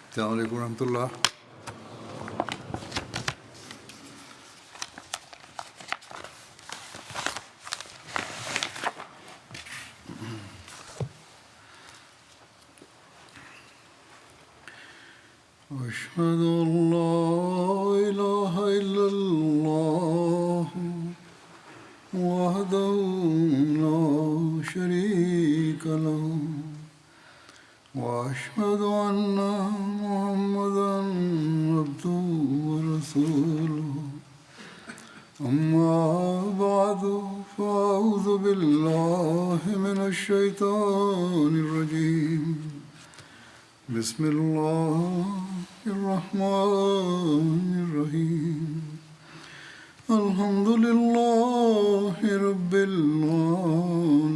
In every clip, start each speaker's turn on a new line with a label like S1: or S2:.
S1: السلام عليكم ورحمة الله. أشهد أن لا إله إلا الله وحده لا شريك له وأشهد أن محمدا عبده ورسوله أما بعد فأعوذ بالله من الشيطان الرجيم بسم الله الرحمن الرحيم الحمد لله رب العالمين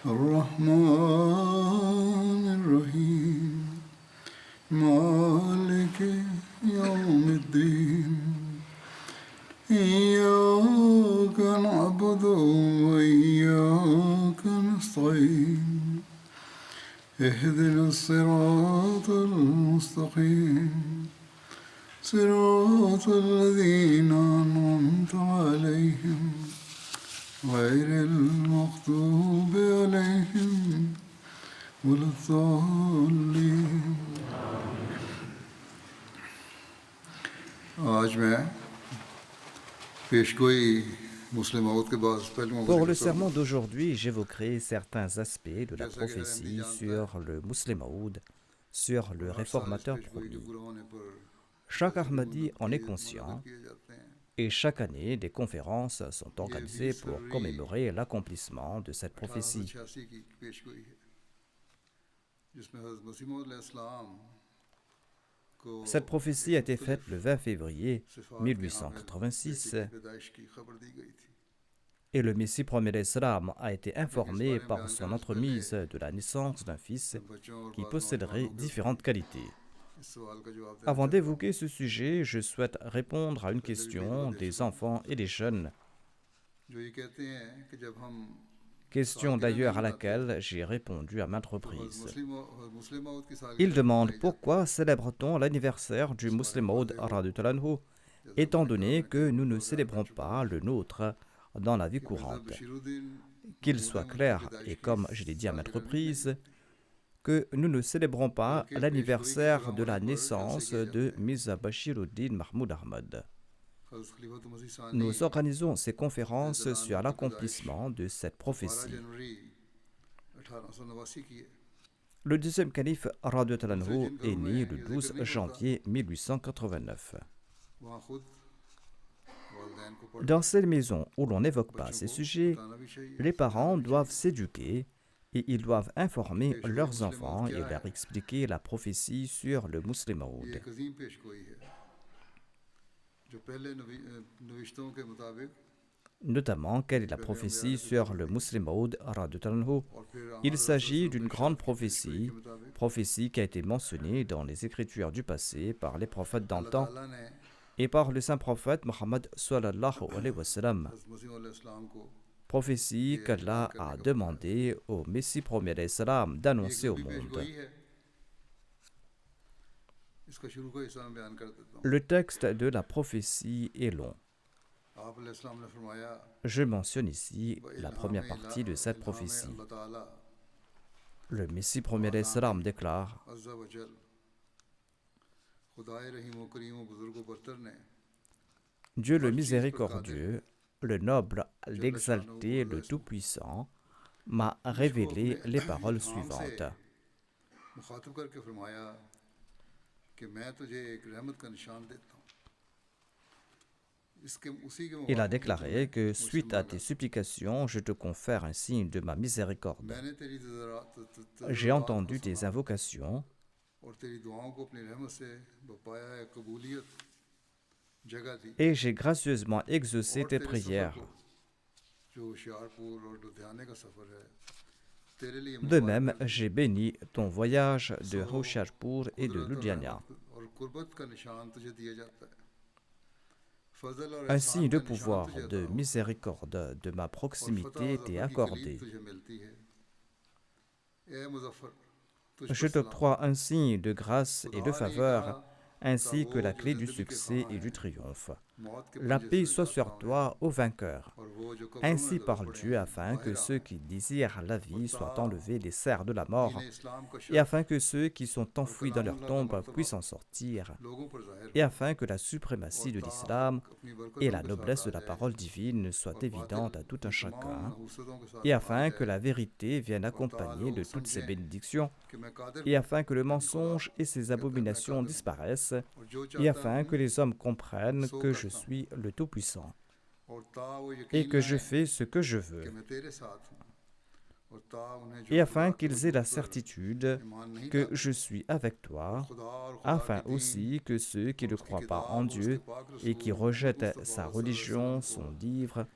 S1: الرحمن الرحيم مالك يوم الدين إياك نعبد وإياك نستعين اهدنا الصراط المستقيم صراط الذين أنعمت عليهم غير المغضوب عليهم ولا الضالين. आज मैं पेशगोई मुस्लिम औरत के बाद पहले
S2: Pour le sermon d'aujourd'hui, j'évoquerai certains aspects de la prophétie sur le Musleh Maud, sur le réformateur promis. Chaque Ahmadi en est conscient et chaque année, des conférences sont organisées pour commémorer l'accomplissement de cette prophétie. Cette prophétie a été faite le 20 février 1886 et le Messie premier d'Islam a été informé par son entremise de la naissance d'un fils qui posséderait différentes qualités. Avant d'évoquer ce sujet, je souhaite répondre à une question des enfants et des jeunes. Question d'ailleurs à laquelle j'ai répondu à maintes reprises. Ils demandent pourquoi célèbre-t-on l'anniversaire du Musleh Maud radhiyallahu anhu, étant donné que nous ne célébrons pas le nôtre dans la vie courante. Qu'il soit clair, et comme je l'ai dit à maintes reprises, que nous ne célébrons pas l'anniversaire de la naissance de Mirza Bashiruddin Mahmoud Ahmad. Nous organisons ces conférences sur l'accomplissement de cette prophétie. Le deuxième calife radhiyallahu anhu est né le 12 janvier 1889. Dans ces maisons où l'on n'évoque pas ces sujets, les parents doivent s'éduquer et ils doivent informer leurs enfants et leur expliquer la prophétie sur le Musleh Maud. Notamment, quelle est la prophétie sur le Musleh Maud radhiyallahu anhu? Il s'agit d'une grande prophétie qui a été mentionnée dans les écritures du passé par les prophètes d'antan et par le saint prophète Mohammed sallallahu alayhi wa sallam. Prophétie qu'Allah a demandé au Messie premier d'Islam d'annoncer au monde. Le texte de la prophétie est long. Je mentionne ici la première partie de cette prophétie. Le Messie premier d'Islam déclare: Dieu le miséricordieux, le noble, l'exalté, le tout-puissant, m'a révélé les paroles suivantes. Il a déclaré que suite à tes supplications, je te confère un signe de ma miséricorde. J'ai entendu tes invocations et j'ai gracieusement exaucé tes prières. De même, j'ai béni ton voyage de Hoshiarpur et de Ludhiana. Un signe de pouvoir, de miséricorde, de ma proximité t'est accordé. Je t'octroie un signe de grâce et de faveur, ainsi que la clé du succès et du triomphe. La paix soit sur toi, ô vainqueur. Ainsi parle Dieu afin que ceux qui désirent la vie soient enlevés des serres de la mort, et afin que ceux qui sont enfouis dans leur tombe puissent en sortir, et afin que la suprématie de l'islam et la noblesse de la parole divine soient évidentes à tout un chacun, et afin que la vérité vienne accompagnée de toutes ces bénédictions, et afin que le mensonge et ses abominations disparaissent, et afin que les hommes comprennent que je suis le Tout-Puissant, et que je fais ce que je veux, et afin qu'ils aient la certitude que je suis avec toi, afin aussi que ceux qui ne croient pas en Dieu et qui rejettent sa religion, son livre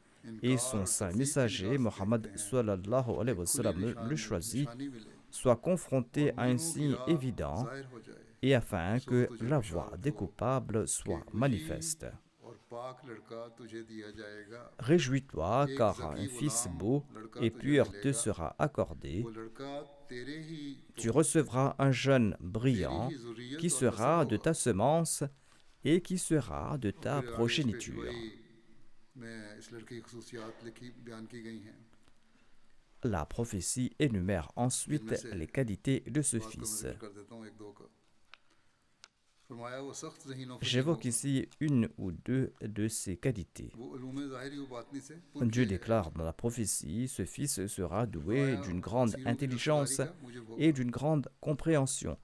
S2: et son saint messager, Mohammed sallallahu alayhi wa sallam, le choisi, soient confrontés à un signe évident, et afin que la voie des coupables soit manifeste. Réjouis-toi, car un fils beau et pur te sera accordé. Tu recevras un jeune brillant qui sera de ta semence et qui sera de ta progéniture. La prophétie énumère ensuite les qualités de ce fils. J'évoque ici une ou deux de ces qualités. Dieu déclare dans la prophétie, ce fils sera doué d'une grande intelligence et d'une grande compréhension.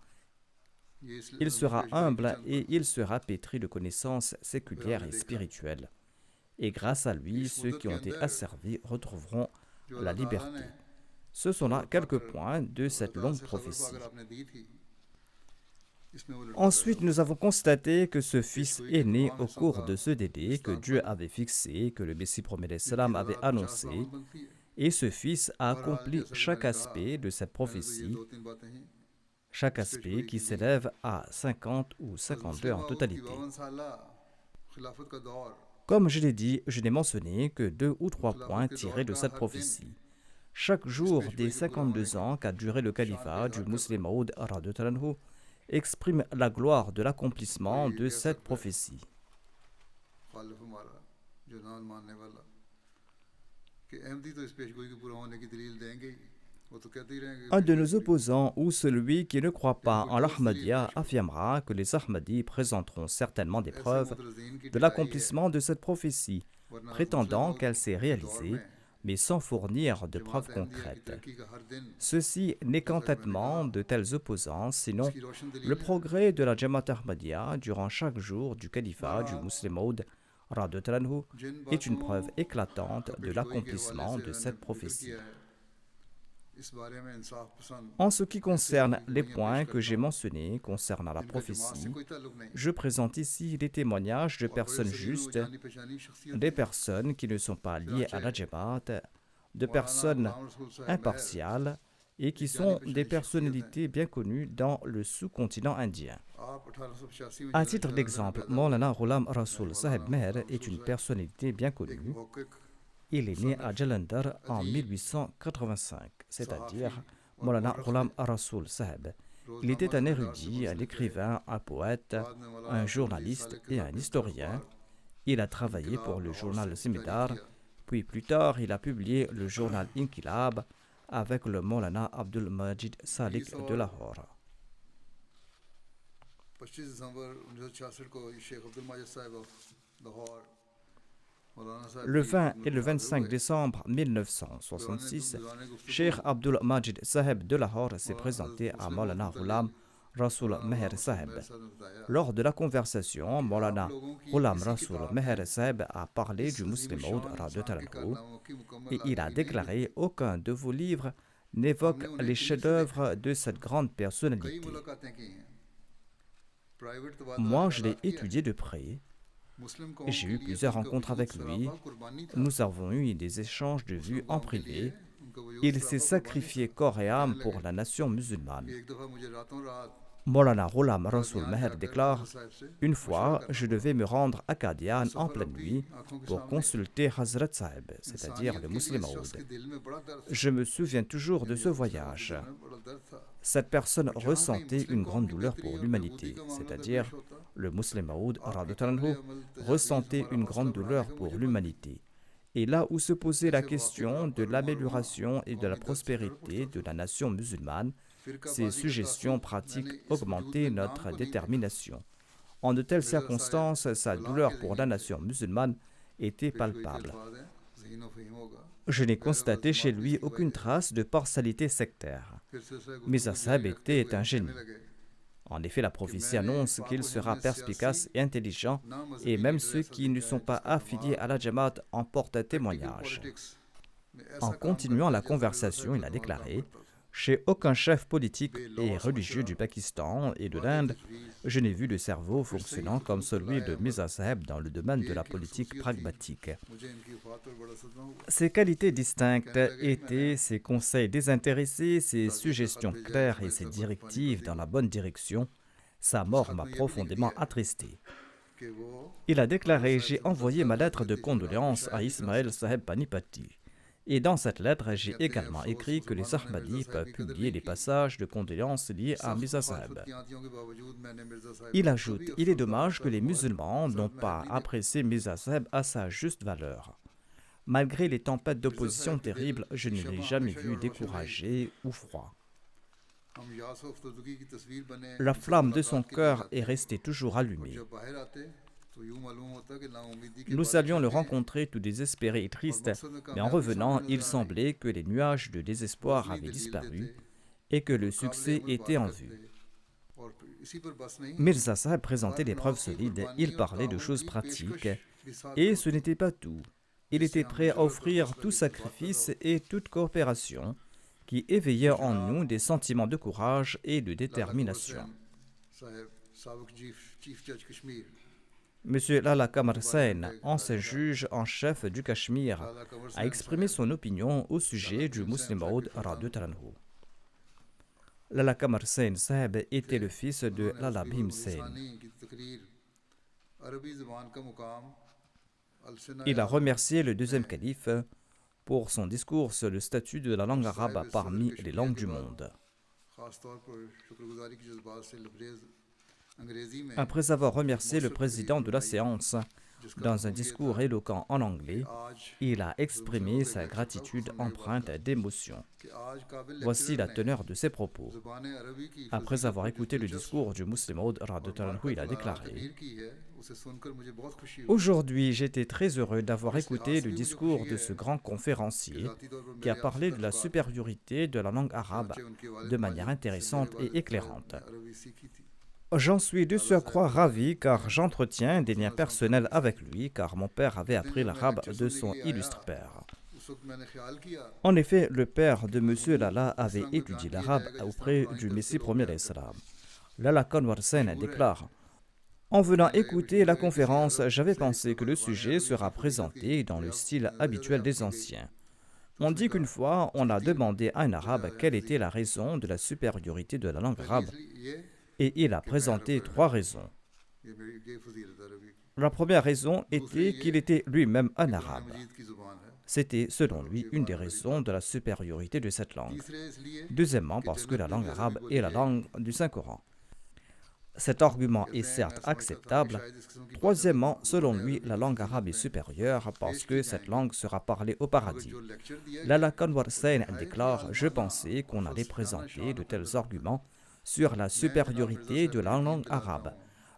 S2: Il sera humble et il sera pétri de connaissances séculières et spirituelles. Et grâce à lui, ceux qui ont été asservis retrouveront la liberté. Ce sont là quelques points de cette longue prophétie. Ensuite, nous avons constaté que ce fils est né au cours de ce délai que Dieu avait fixé, que le Messie promet salam avait annoncé, et ce fils a accompli chaque aspect de cette prophétie, chaque aspect qui s'élève à 50 ou 52 en totalité. Comme je l'ai dit, je n'ai mentionné que 2 ou 3 points tirés de cette prophétie. Chaque jour des 52 ans qu'a duré le califat du Muslim Maud radhiyallahu anhu exprime la gloire de l'accomplissement de cette prophétie. Un de nos opposants ou celui qui ne croit pas en l'Ahmadiyya affirmera que les Ahmadis présenteront certainement des preuves de l'accomplissement de cette prophétie, prétendant qu'elle s'est réalisée, mais sans fournir de preuves concrètes. Ceci n'est qu'entêtement de tels opposants, sinon le progrès de la Jamaat Ahmadiyya durant chaque jour du califat du Muslim Maud radhiyallahu anhu est une preuve éclatante de l'accomplissement de cette prophétie. En ce qui concerne les points que j'ai mentionnés concernant la prophétie, je présente ici des témoignages de personnes justes, des personnes qui ne sont pas liées à la Jamaat, de personnes impartiales et qui sont des personnalités bien connues dans le sous-continent indien. À titre d'exemple, Maulana Ghulam Rasool Saheb Meher est une personnalité bien connue. Il est né à Jalandhar en 1885, c'est-à-dire Maulana Ghulam Rasool Saheb. Il était un érudit, un écrivain, un poète, un journaliste et un historien. Il a travaillé pour le journal Simidar, puis plus tard il a publié le journal Inqilab avec le Maulana Abdul Majid Salik de Lahore. Le 20 et le 25 décembre 1966, Cheikh Abdul Majid Saheb de Lahore s'est présenté à Maulana Ghulam Rasool Meher Saheb. Lors de la conversation, Maulana Ghulam Rasool Meher Saheb a parlé du Muslim Maud radhiyallahu anhu et il a déclaré: aucun de vos livres n'évoque les chefs-d'œuvre de cette grande personnalité. Moi, je l'ai étudié de près. J'ai eu plusieurs rencontres avec lui. Nous avons eu des échanges de vues en privé. Il s'est sacrifié corps et âme pour la nation musulmane. Maulana Ghulam Rasoul Meher déclare: Une fois, je devais me rendre à Qadian en pleine nuit pour consulter Hazrat Sahib, c'est-à-dire le Muslim Maud. Je me souviens toujours de ce voyage. Cette personne ressentait une grande douleur pour l'humanité, c'est-à-dire le Muslim Maud ressentait une grande douleur pour l'humanité. Et là où se posait la question de l'amélioration et de la prospérité de la nation musulmane, ces suggestions pratiques augmentaient notre détermination. En de telles circonstances, sa douleur pour la nation musulmane était palpable. Je n'ai constaté chez lui aucune trace de partialité sectaire. Mirza Sahib était un génie. En effet, la prophétie annonce qu'il sera perspicace et intelligent, et même ceux qui ne sont pas affiliés à la Jamaat en portent témoignage. En continuant la conversation, il a déclaré: Chez aucun chef politique et religieux du Pakistan et de l'Inde, je n'ai vu de cerveau fonctionnant comme celui de Mirza Sahib dans le domaine de la politique pragmatique. Ses qualités distinctes étaient ses conseils désintéressés, ses suggestions claires et ses directives dans la bonne direction. Sa mort m'a profondément attristé. Il a déclaré: J'ai envoyé ma lettre de condoléances à Ismail Sahib Panipati. Et dans cette lettre, j'ai également écrit que les Ahmadis peuvent publier les passages de condoléances liés à Mirza Sahib. Il ajoute: Il est dommage que les musulmans n'ont pas apprécié Mirza Sahib à sa juste valeur. Malgré les tempêtes d'opposition terribles, je ne l'ai jamais vu découragé ou froid. La flamme de son cœur est restée toujours allumée. Nous allions le rencontrer tout désespéré et triste, mais en revenant, il semblait que les nuages de désespoir avaient disparu et que le succès était en vue. Mirza Sahib présentait des preuves solides, il parlait de choses pratiques, et ce n'était pas tout. Il était prêt à offrir tout sacrifice et toute coopération qui éveillaient en nous des sentiments de courage et de détermination. Monsieur Lala Kamar Sen, ancien juge en chef du Cachemire, a exprimé son opinion au sujet du Muslim Maud radhiyallahu anhu. Lala Kamar Sen Sahib était le fils de Lala Bhim Sen. Il a remercié le deuxième calife pour son discours sur le statut de la langue arabe parmi les langues du monde. Après avoir remercié le président de la séance, dans un discours éloquent en anglais, il a exprimé sa gratitude empreinte d'émotion. Voici la teneur de ses propos. Après avoir écouté le discours du Muslim Maud radhiyallahu anhu, il a déclaré: Aujourd'hui, j'étais très heureux d'avoir écouté le discours de ce grand conférencier qui a parlé de la supériorité de la langue arabe de manière intéressante et éclairante. J'en suis de surcroît ravi car j'entretiens des liens personnels avec lui car mon père avait appris l'arabe de son illustre père. En effet, le père de M. Lala avait étudié l'arabe auprès du Messie premier d'Islam. Lala Kanwar Sen déclare: En venant écouter la conférence, j'avais pensé que le sujet sera présenté dans le style habituel des anciens. On dit qu'une fois, on a demandé à un arabe quelle était la raison de la supériorité de la langue arabe. Et il a présenté 3 raisons. La première raison était qu'il était lui-même un arabe. C'était, selon lui, une des raisons de la supériorité de cette langue. Deuxièmement, parce que la langue arabe est la langue du Saint-Coran. Cet argument est certes acceptable. Troisièmement, selon lui, la langue arabe est supérieure parce que cette langue sera parlée au paradis. Lala Kanwar Sen déclare: Je pensais qu'on allait présenter de tels arguments sur la supériorité de la langue arabe.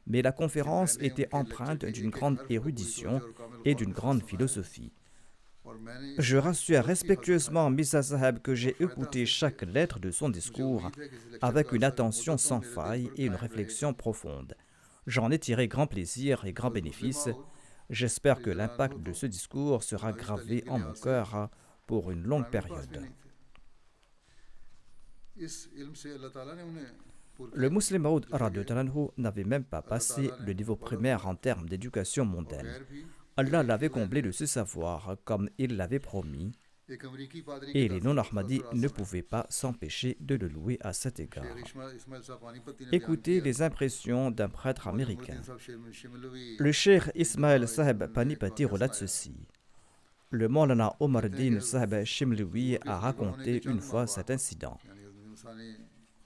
S2: Mais la conférence était empreinte d'une grande érudition et d'une grande philosophie. Je rassure respectueusement Mirza Sahib que j'ai écouté chaque lettre de son discours avec une attention sans faille et une réflexion profonde. J'en ai tiré grand plaisir et grand bénéfice. J'espère que l'impact de ce discours sera gravé en mon cœur pour une longue période. Le Muslim Maud radhiyallahu anhu n'avait même pas passé le niveau primaire en termes d'éducation mondaine. Allah l'avait comblé de ce savoir comme il l'avait promis. et les non-Ahmadis ne pouvaient pas s'empêcher de le louer à cet égard. Écoutez les impressions d'un prêtre américain. Le cheikh Ismail Saheb Panipati relate ceci. Le Maulana Omar Din Saheb Shimliwi a raconté une fois cet incident.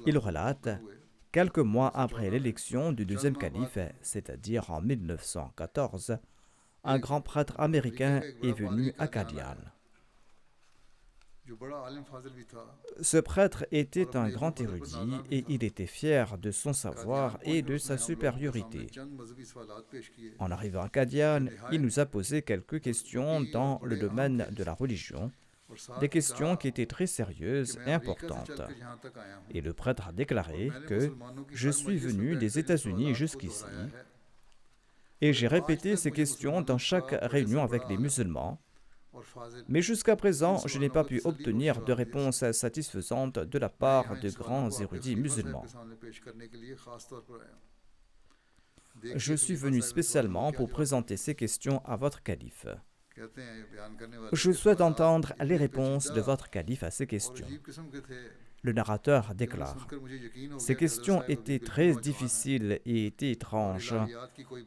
S2: Il relate, quelques mois après l'élection du deuxième calife, c'est-à-dire en 1914, un grand prêtre américain est venu à Qadian. Ce prêtre était un grand érudit et il était fier de son savoir et de sa supériorité. En arrivant à Qadian, il nous a posé quelques questions dans le domaine de la religion, des questions qui étaient très sérieuses et importantes. Et le prêtre a déclaré que « Je suis venu des États-Unis jusqu'ici et j'ai répété ces questions dans chaque réunion avec les musulmans. Mais jusqu'à présent, je n'ai pas pu obtenir de réponse satisfaisante de la part de grands érudits musulmans. Je suis venu spécialement pour présenter ces questions à votre calife. Je souhaite entendre les réponses de votre calife à ces questions. » Le narrateur déclare, « Ces questions étaient très difficiles et étaient étranges.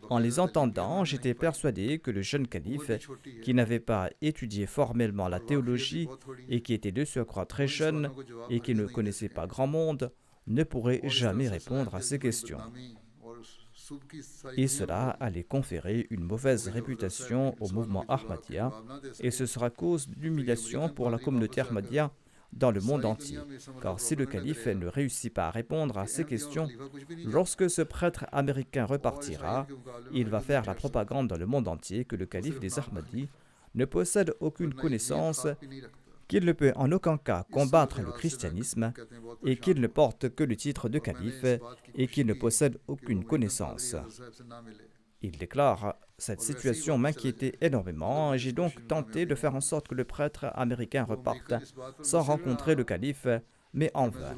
S2: En les entendant, j'étais persuadé que le jeune calife, qui n'avait pas étudié formellement la théologie et qui était de surcroît très jeune et qui ne connaissait pas grand monde, ne pourrait jamais répondre à ces questions. Et cela allait conférer une mauvaise réputation au mouvement Ahmadiyya et ce sera cause d'humiliation pour la communauté Ahmadiyya dans le monde entier, car si le calife ne réussit pas à répondre à ces questions, lorsque ce prêtre américain repartira, il va faire la propagande dans le monde entier que le calife des Ahmadis ne possède aucune connaissance, qu'il ne peut en aucun cas combattre le christianisme et qu'il ne porte que le titre de calife et qu'il ne possède aucune connaissance. » Il déclare « Cette situation m'inquiétait énormément et j'ai donc tenté de faire en sorte que le prêtre américain reparte sans rencontrer le calife, mais en vain.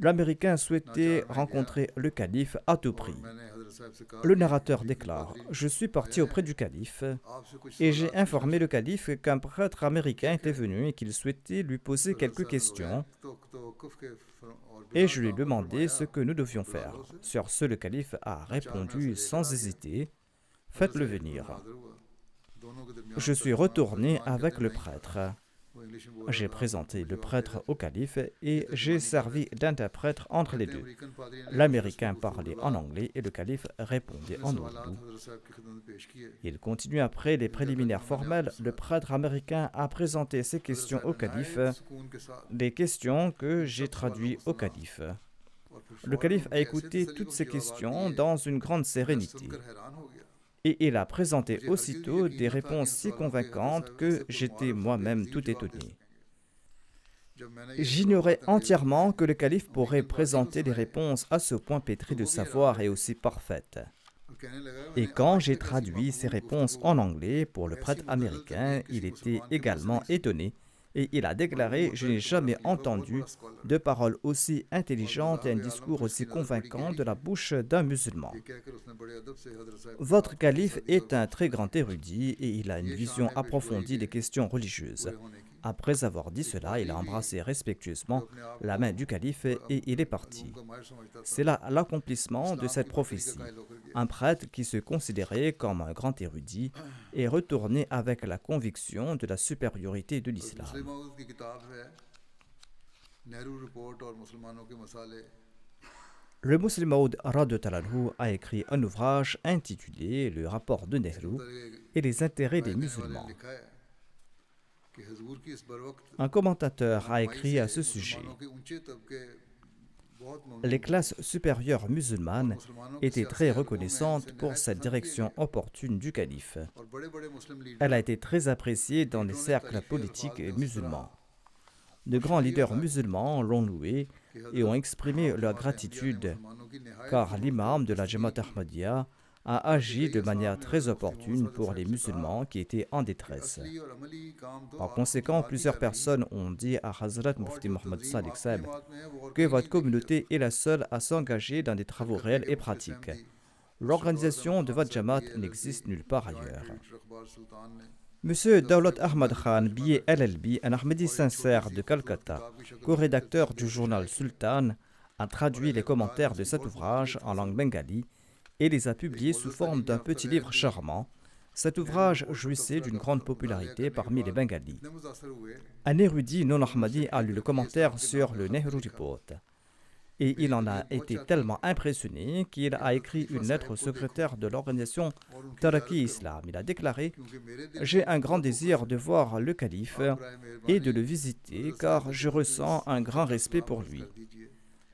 S2: L'Américain souhaitait rencontrer le calife à tout prix. Le narrateur déclare « Je suis parti auprès du calife et j'ai informé le calife qu'un prêtre américain était venu et qu'il souhaitait lui poser quelques questions et je lui ai demandé ce que nous devions faire. Sur ce, le calife a répondu sans hésiter « Faites-le venir. » Je suis retourné avec le prêtre. J'ai présenté le prêtre au calife et j'ai servi d'interprète entre les deux. L'Américain parlait en anglais et le calife répondait en ourdou. Il continue après les préliminaires formels. Le prêtre américain a présenté ses questions au calife, des questions que j'ai traduites au calife. Le calife a écouté toutes ces questions dans une grande sérénité. Et il a présenté aussitôt des réponses si convaincantes que j'étais moi-même tout étonné. J'ignorais entièrement que le calife pourrait présenter des réponses à ce point pétries de savoir et aussi parfaites. Et quand j'ai traduit ces réponses en anglais pour le prêtre américain, il était également étonné et il a déclaré « Je n'ai jamais entendu de paroles aussi intelligentes et un discours aussi convaincant de la bouche d'un musulman. Votre calife est un très grand érudit et il a une vision approfondie des questions religieuses. » Après avoir dit cela, il a embrassé respectueusement la main du calife et il est parti. C'est là l'accomplissement de cette prophétie. Un prêtre qui se considérait comme un grand érudit est retourné avec la conviction de la supériorité de l'islam. Le Muslim Maud radhiyallahu anhu a écrit un ouvrage intitulé « Le rapport de Nehru et les intérêts des musulmans ». Un commentateur a écrit à ce sujet. Les classes supérieures musulmanes étaient très reconnaissantes pour cette direction opportune du calife. Elle a été très appréciée dans les cercles politiques musulmans. De grands leaders musulmans l'ont loué et ont exprimé leur gratitude, car l'imam de la Jamaat Ahmadiyya a agi de manière très opportune pour les musulmans qui étaient en détresse. Par conséquent, plusieurs personnes ont dit à Hazrat Mufti Muhammad Sadiq Saib que votre communauté est la seule à s'engager dans des travaux réels et pratiques. L'organisation de votre Jamaat n'existe nulle part ailleurs. Monsieur Daulat Ahmad Khan, B.A. LLB, un Ahmadi sincère de Calcutta, co-rédacteur du journal Sultan, a traduit les commentaires de cet ouvrage en langue bengali et les a publiés sous forme d'un petit livre charmant. Cet ouvrage jouissait d'une grande popularité parmi les Bengalis. Un érudit non-ahmadi a lu le commentaire sur le Nehru Report. Et il en a été tellement impressionné qu'il a écrit une lettre au secrétaire de l'organisation Taraqi Islam. Il a déclaré « J'ai un grand désir de voir le calife et de le visiter car je ressens un grand respect pour lui.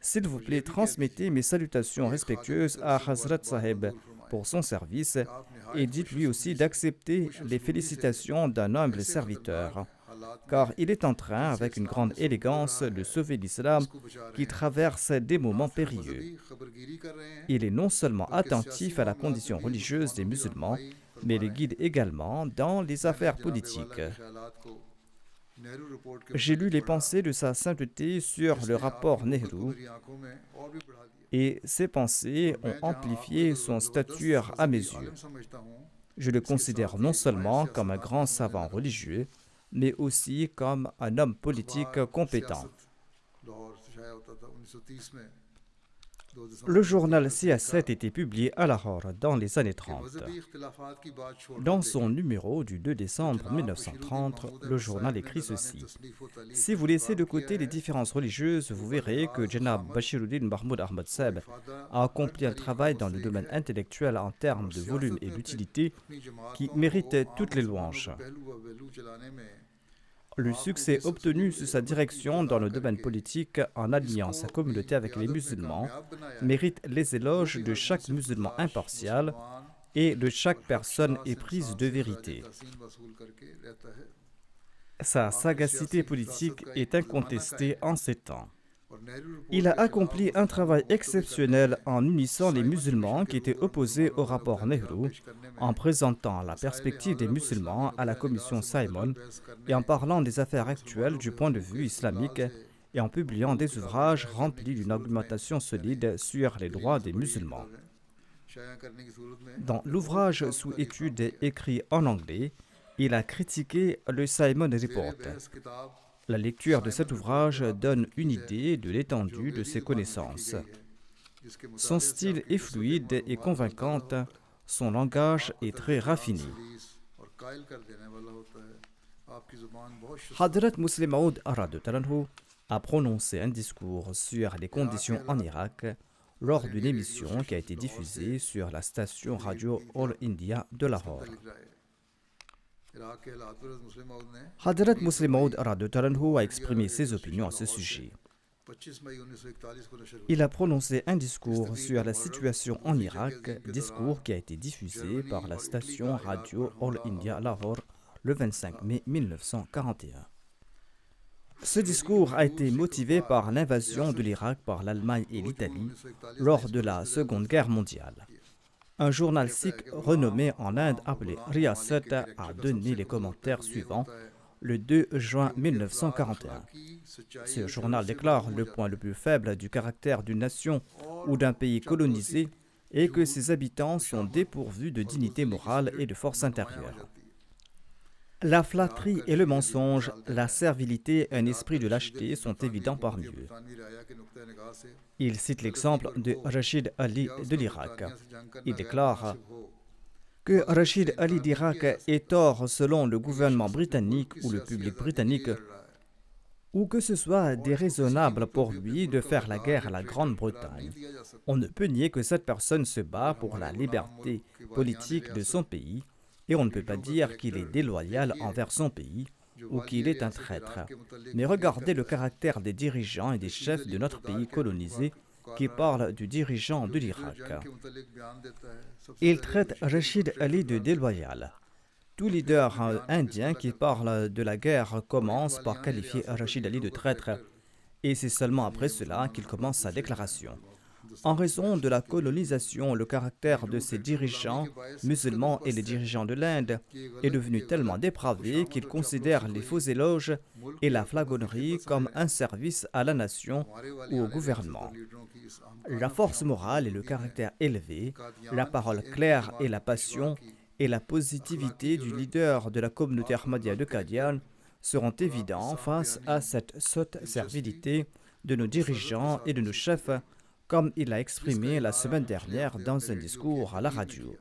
S2: S'il vous plaît, transmettez mes salutations respectueuses à Hazrat Sahib pour son service et dites-lui aussi d'accepter les félicitations d'un humble serviteur. Car il est en train, avec une grande élégance, de sauver l'islam qui traverse des moments périlleux. Il est non seulement attentif à la condition religieuse des musulmans, mais les guide également dans les affaires politiques. J'ai lu les pensées de sa sainteté sur le rapport Nehru et ces pensées ont amplifié son stature à mes yeux. Je le considère non seulement comme un grand savant religieux, mais aussi comme un homme politique compétent. Le journal Siyasat était publié à Lahore dans les années 30. Dans son numéro du 2 décembre 1930, le journal écrit ceci. Si vous laissez de côté les différences religieuses, vous verrez que Janab Bashiruddin Mahmoud Ahmad Seb a accompli un travail dans le domaine intellectuel en termes de volume et d'utilité qui mérite toutes les louanges. Le succès obtenu sous sa direction dans le domaine politique en alliant sa communauté avec les musulmans mérite les éloges de chaque musulman impartial et de chaque personne éprise de vérité. Sa sagacité politique est incontestée en ces temps. Il a accompli un travail exceptionnel en unissant les musulmans qui étaient opposés au rapport Nehru, en présentant la perspective des musulmans à la commission Simon et en parlant des affaires actuelles du point de vue islamique et en publiant des ouvrages remplis d'une argumentation solide sur les droits des musulmans. Dans l'ouvrage sous étude écrit en anglais, il a critiqué le Simon Report. La lecture de cet ouvrage donne une idée de l'étendue de ses connaissances. Son style est fluide et convaincant, son langage est très raffiné. Hadrat Muslim Maud radhiyallahu a prononcé un discours sur les conditions en Irak lors d'une émission qui a été diffusée sur la station radio All India de Lahore. Hadrat Muslim Maud radhiyallahu a exprimé ses opinions à ce sujet. Il a prononcé un discours sur la situation en Irak, discours qui a été diffusé par la station radio All India Lahore le 25 mai 1941. Ce discours a été motivé par l'invasion de l'Irak par l'Allemagne et l'Italie lors de la Seconde Guerre mondiale. Un journal sikh renommé en Inde appelé Riyasat a donné les commentaires suivants le 2 juin 1941. Ce journal déclare le point le plus faible du caractère d'une nation ou d'un pays colonisé est que ses habitants sont dépourvus de dignité morale et de force intérieure. La flatterie et le mensonge, la servilité et un esprit de lâcheté sont évidents parmi eux. Il cite l'exemple de Rachid Ali de l'Irak. Il déclare que Rachid Ali d'Irak est tort selon le gouvernement britannique ou le public britannique, ou que ce soit déraisonnable pour lui de faire la guerre à la Grande-Bretagne. On ne peut nier que cette personne se bat pour la liberté politique de son pays, et on ne peut pas dire qu'il est déloyal envers son pays ou qu'il est un traître. Mais regardez le caractère des dirigeants et des chefs de notre pays colonisé qui parlent du dirigeant de l'Irak. Il traite Rachid Ali de déloyal. Tout leader indien qui parle de la guerre commence par qualifier Rachid Ali de traître, et c'est seulement après cela qu'il commence sa déclaration. En raison de la colonisation, le caractère de ces dirigeants musulmans et les dirigeants de l'Inde est devenu tellement dépravé qu'ils considèrent les faux éloges et la flagornerie comme un service à la nation ou au gouvernement. La force morale et le caractère élevé, la parole claire et la passion et la positivité du leader de la communauté Ahmadiyya de Qadian seront évidents face à cette sotte servilité de nos dirigeants et de nos chefs, comme il l'a exprimé la semaine dernière dans un discours à la radio.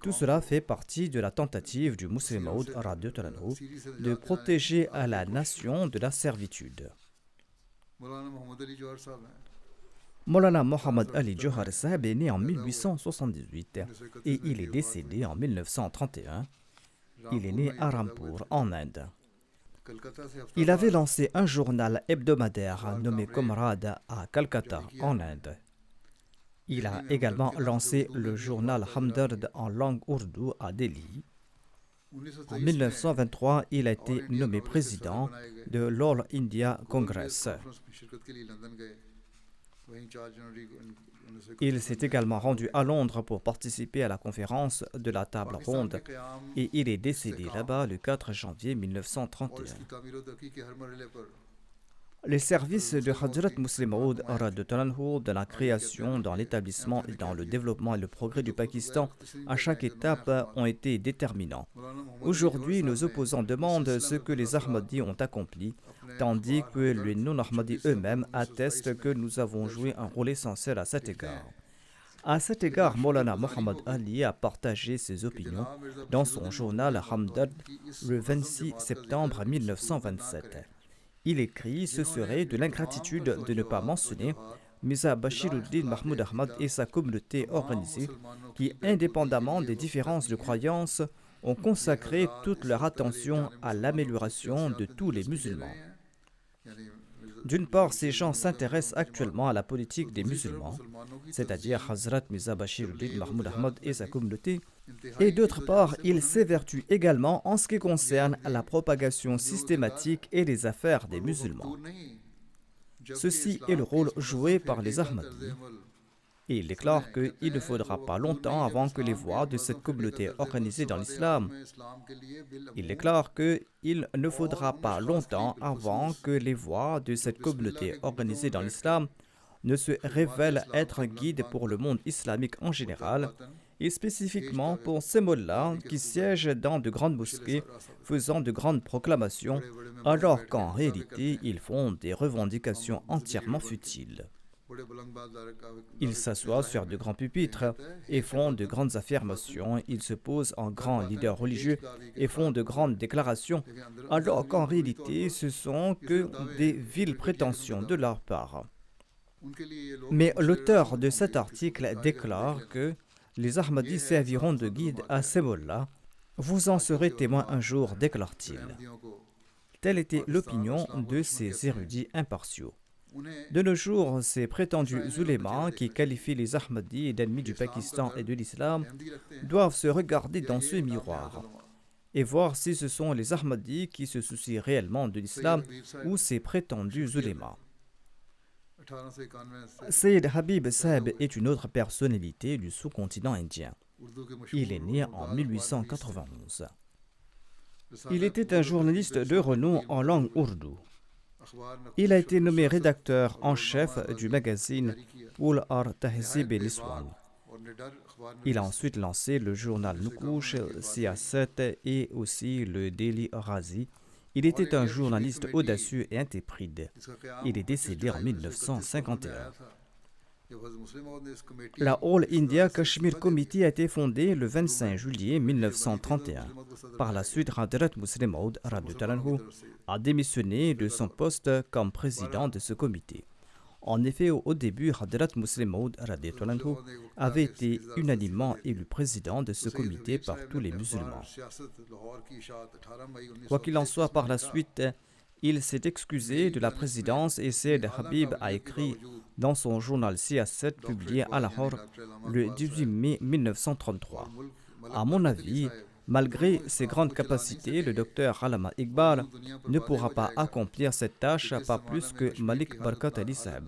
S2: Tout cela fait partie de la tentative du Muslim Maud radiyallahu anhu de protéger à la nation de la servitude. Maulana Mohammad Ali Johar Sahib est né en 1878 et il est décédé en 1931. Il est né à Rampur, en Inde. Il avait lancé un journal hebdomadaire nommé Comrade à Calcutta, en Inde. Il a également lancé le journal Hamdard en langue ourdou à Delhi. En 1923, il a été nommé président de l'All India Congress. Il s'est également rendu à Londres pour participer à la conférence de la table ronde et il est décédé là-bas le 4 janvier 1931. Les services de Hadrat Muslim Maud de la création, dans l'établissement et dans le développement et le progrès du Pakistan à chaque étape ont été déterminants. Aujourd'hui, nos opposants demandent ce que les Ahmadis ont accompli, tandis que les non-Ahmadis eux-mêmes attestent que nous avons joué un rôle essentiel à cet égard. À cet égard, Maulana Muhammad Ali a partagé ses opinions dans son journal Hamdard le 26 septembre 1927. Il écrit « Ce serait de l'ingratitude de ne pas mentionner Mirza Bashiruddin Mahmoud Ahmad et sa communauté organisée qui, indépendamment des différences de croyances, ont consacré toute leur attention à l'amélioration de tous les musulmans. D'une part, ces gens s'intéressent actuellement à la politique des musulmans, c'est-à-dire Hazrat Mirza Bashiruddin Mahmoud Ahmad et sa communauté, et d'autre part, ils s'évertuent également en ce qui concerne la propagation systématique et les affaires des musulmans. Ceci est le rôle joué par les Ahmadis. Et il déclare qu'il ne faudra pas longtemps avant que les voix de cette communauté organisée dans l'islam ne se révèlent être guides pour le monde islamique en général, et spécifiquement pour ces mollahs qui siègent dans de grandes mosquées faisant de grandes proclamations, alors qu'en réalité ils font des revendications entièrement futiles. Ils s'assoient sur de grands pupitres et font de grandes affirmations, ils se posent en grands leaders religieux et font de grandes déclarations, alors qu'en réalité ce sont que des viles prétentions de leur part. Mais l'auteur de cet article déclare que les Ahmadis serviront de guide à ces mollahs. Vous en serez témoin un jour, déclare-t-il. Telle était l'opinion de ces érudits impartiaux. De nos jours, ces prétendus oulémas qui qualifient les Ahmadis d'ennemis du Pakistan et de l'islam doivent se regarder dans ce miroir et voir si ce sont les Ahmadis qui se soucient réellement de l'islam ou ces prétendus oulémas. Sayyid Habib Sahib est une autre personnalité du sous-continent indien. Il est né en 1891. Il était un journaliste de renom en langue ourdou. Il a été nommé rédacteur en chef du magazine Ul Ar Tahzib Niswan. Il a ensuite lancé le journal Nukush, Siyasat et aussi le Daily Razi. Il était un journaliste audacieux et intrépide. Il est décédé en 1951. La All India Kashmir Committee a été fondée le 25 juillet 1931. Par la suite, Hadrat Muslim Maud a démissionné de son poste comme président de ce comité. En effet, au début, Hadrat Muslim Maud avait été unanimement élu président de ce comité par tous les musulmans. Quoi qu'il en soit, par la suite, il s'est excusé de la présidence et Sayyid Habib a écrit dans son journal Siyasat publié à Lahore le 18 mai 1933. À mon avis, malgré ses grandes capacités, le docteur Allama Iqbal ne pourra pas accomplir cette tâche, pas plus que Malik Barkat Ali Sahib.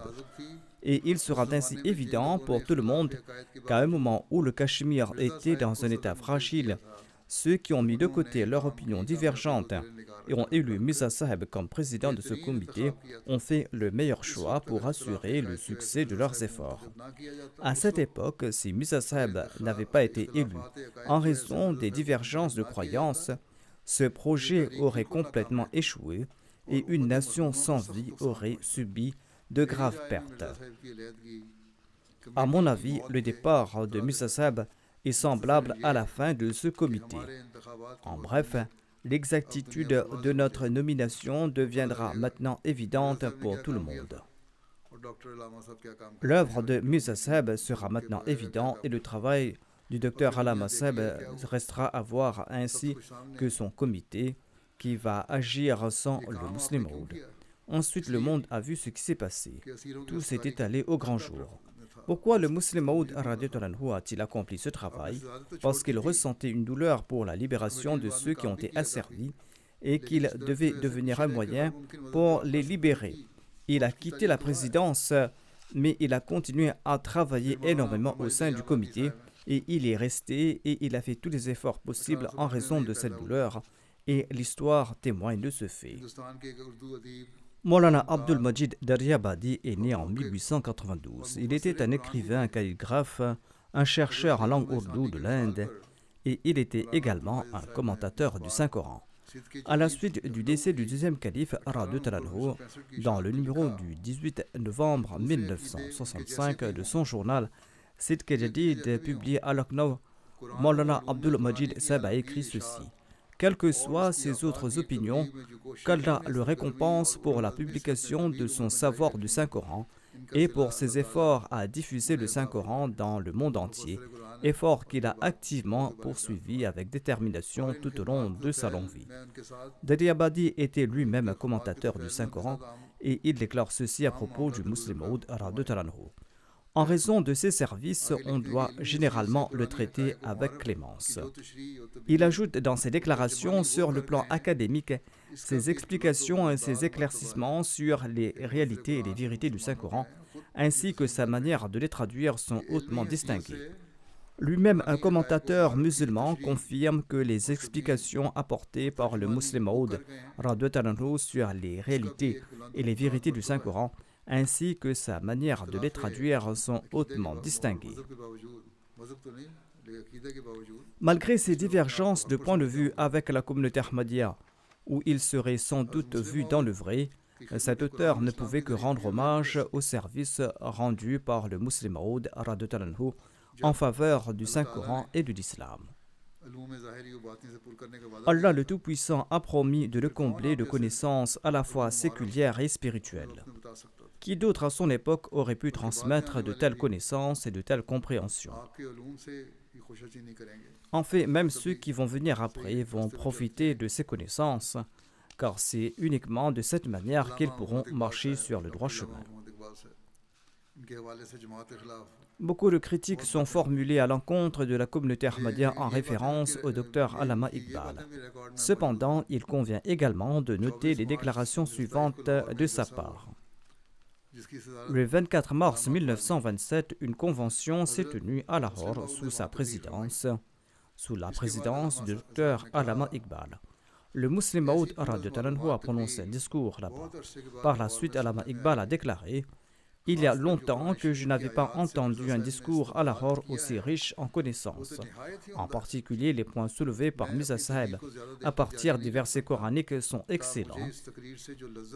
S2: Et il sera ainsi évident pour tout le monde qu'à un moment où le Cachemire était dans un état fragile, ceux qui ont mis de côté leurs opinions divergentes et ont élu Mirza Saheb comme président de ce comité ont fait le meilleur choix pour assurer le succès de leurs efforts. À cette époque, si Mirza Saheb n'avait pas été élu en raison des divergences de croyances, ce projet aurait complètement échoué et une nation sans vie aurait subi de graves pertes. À mon avis, le départ de Mirza Saheb est semblable à la fin de ce comité. En bref, l'exactitude de notre nomination deviendra maintenant évidente pour tout le monde. L'œuvre de Mirza Saheb sera maintenant évidente et le travail du Dr Allama Saheb restera à voir ainsi que son comité qui va agir sans le Muslim Maud. Ensuite, le monde a vu ce qui s'est passé. Tout s'est étalé au grand jour. Pourquoi le Muslim Maud a-t-il accompli ce travail? Parce qu'il ressentait une douleur pour la libération de ceux qui ont été asservis et qu'il devait devenir un moyen pour les libérer. Il a quitté la présidence, mais il a continué à travailler énormément au sein du comité et il est resté et il a fait tous les efforts possibles en raison de cette douleur et l'histoire témoigne de ce fait. Maulana Abdul Majid Daryabadi est né en 1892. Il était un écrivain, un calligraphe, un chercheur en langue ourdou de l'Inde et il était également un commentateur du Saint-Coran. À la suite du décès du deuxième calife Radut-Talanhu, dans le numéro du 18 novembre 1965 de son journal Sidq Jadid publié à Lucknow, Maulana Abdul Majid Saheb a écrit ceci. Quelles que soient ses autres opinions, qu'Allah le récompense pour la publication de son savoir du Saint-Coran et pour ses efforts à diffuser le Saint-Coran dans le monde entier, effort qu'il a activement poursuivi avec détermination tout au long de sa longue vie. Daryabadi était lui-même un commentateur du Saint-Coran et il déclare ceci à propos du Muslim Maud Radut-Talanhu. En raison de ses services, on doit généralement le traiter avec clémence. Il ajoute dans ses déclarations sur le plan académique, ses explications et ses éclaircissements sur les réalités et les vérités du Saint-Coran, ainsi que sa manière de les traduire sont hautement distinguées. Lui-même, un commentateur musulman, confirme que les explications apportées par le Muslim Maud Radut-Talanhu sur les réalités et les vérités du Saint-Coran ainsi que sa manière de les traduire sont hautement distinguées. Malgré ces divergences de point de vue avec la communauté Ahmadiyya, où il serait sans doute vu dans le vrai, cet auteur ne pouvait que rendre hommage au service rendu par le Muslim Maud Radut-Talanhu en faveur du Saint-Coran et de l'islam. Allah le Tout-Puissant a promis de le combler de connaissances à la fois séculières et spirituelles. Qui d'autre à son époque aurait pu transmettre de telles connaissances et de telles compréhensions? En fait, même ceux qui vont venir après vont profiter de ces connaissances, car c'est uniquement de cette manière qu'ils pourront marcher sur le droit chemin. Beaucoup de critiques sont formulées à l'encontre de la communauté Ahmadiyya en référence au Dr Allama Iqbal. Cependant, il convient également de noter les déclarations suivantes de sa part. Le 24 mars 1927, une convention s'est tenue à Lahore sous la présidence du Dr Allama Iqbal. Le Muslim Maud Radut-Talanhu a prononcé un discours là-bas. Par la suite, Allama Iqbal a déclaré « Il y a longtemps que je n'avais pas entendu un discours à Lahore aussi riche en connaissances, en particulier les points soulevés par Mirza Saheb à partir des versets coraniques sont excellents.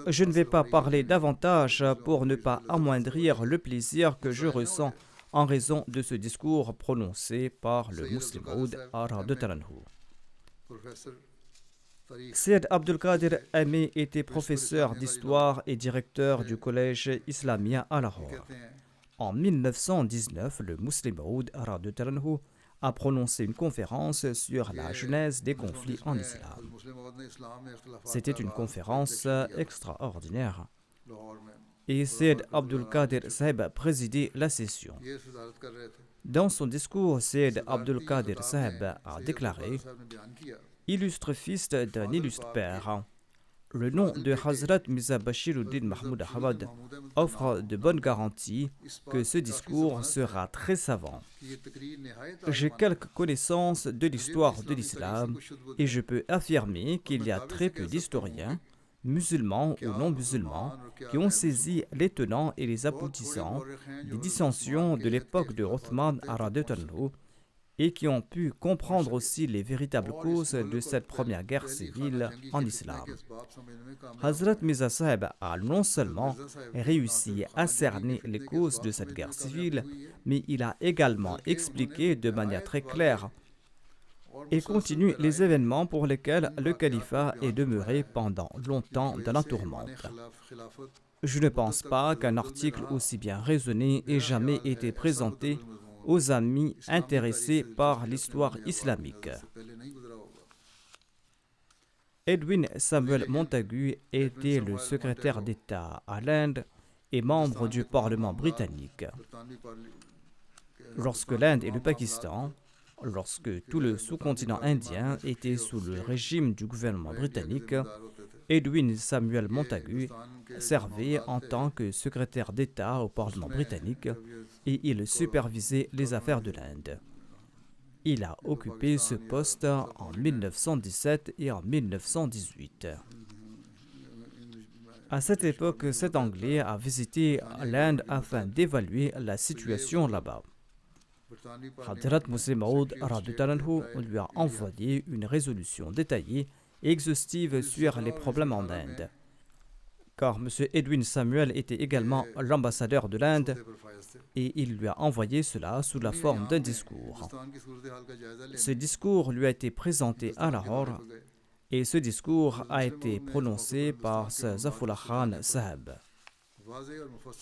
S2: Je ne vais pas parler davantage pour ne pas amoindrir le plaisir que je ressens en raison de ce discours prononcé par le Muslim Maud Radut-Talanhu. Syed Abdul Qadir Aimé était professeur d'histoire et directeur du collège islamien à Lahore. En 1919, le Muslim Maud Radut-Talanhu a prononcé une conférence sur la genèse des conflits en islam. C'était une conférence extraordinaire. Et Syed Abdul Qadir Saheb présidait la session. Dans son discours, Syed Abdul Qadir Saheb a déclaré « Illustre fils d'un illustre père, Le nom de Hazrat Mirza Bashiruddin Mahmoud Ahmad offre de bonnes garanties que ce discours sera très savant. J'ai quelques connaissances de l'histoire de l'islam et je peux affirmer qu'il y a très peu d'historiens, musulmans ou non musulmans, qui ont saisi les tenants et les aboutissants des dissensions de l'époque de Othman radhiyallahu anhu et qui ont pu comprendre aussi les véritables causes de cette première guerre civile en islam. Hazrat Mirza Sahib a non seulement réussi à cerner les causes de cette guerre civile, mais il a également expliqué de manière très claire et continue les événements pour lesquels le califat est demeuré pendant longtemps dans la tourmente. Je ne pense pas qu'un article aussi bien raisonné ait jamais été présenté aux amis intéressés par l'histoire islamique. Edwin Samuel Montagu était le secrétaire d'État à l'Inde et membre du Parlement britannique. Lorsque l'Inde et le Pakistan, lorsque tout le sous-continent indien était sous le régime du gouvernement britannique, Edwin Samuel Montagu servait en tant que secrétaire d'État au Parlement britannique et il supervisait les affaires de l'Inde. Il a occupé ce poste en 1917 et en 1918. À cette époque, cet Anglais a visité l'Inde afin d'évaluer la situation là-bas. Hadrat Muslim Maud radhiyallahu anhu lui a envoyé une résolution détaillée et exhaustive sur les problèmes en Inde. Car M. Edwin Samuel était également l'ambassadeur de l'Inde et il lui a envoyé cela sous la forme d'un discours. Ce discours lui a été présenté à Lahore et ce discours a été prononcé par Sir Zafrullah Khan Sahib.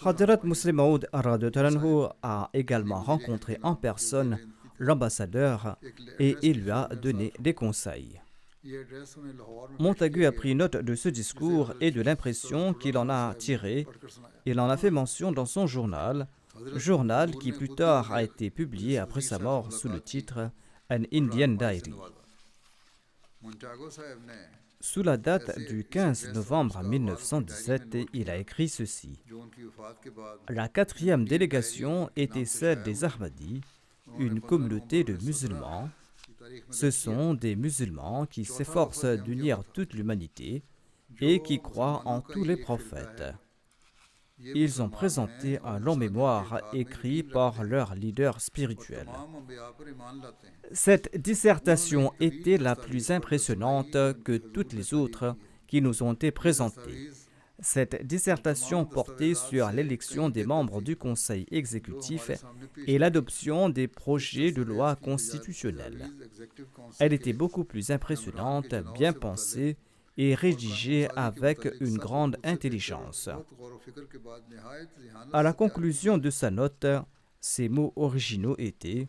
S2: Hadrat Muslim Maud radhiyallahu anhu a également rencontré en personne l'ambassadeur et il lui a donné des conseils. Montagu a pris note de ce discours et de l'impression qu'il en a tirée. Il en a fait mention dans son journal qui plus tard a été publié après sa mort sous le titre An Indian Diary. Sous la date du 15 novembre 1917, il a écrit ceci. La quatrième délégation était celle des Ahmadis, une communauté de musulmans. Ce sont des musulmans qui s'efforcent d'unir toute l'humanité et qui croient en tous les prophètes. Ils ont présenté un long mémoire écrit par leur leader spirituel. Cette dissertation était la plus impressionnante que toutes les autres qui nous ont été présentées. Cette dissertation portait sur l'élection des membres du Conseil exécutif et l'adoption des projets de loi constitutionnelle. Elle était beaucoup plus impressionnante, bien pensée et rédigée avec une grande intelligence. À la conclusion de sa note, ses mots originaux étaient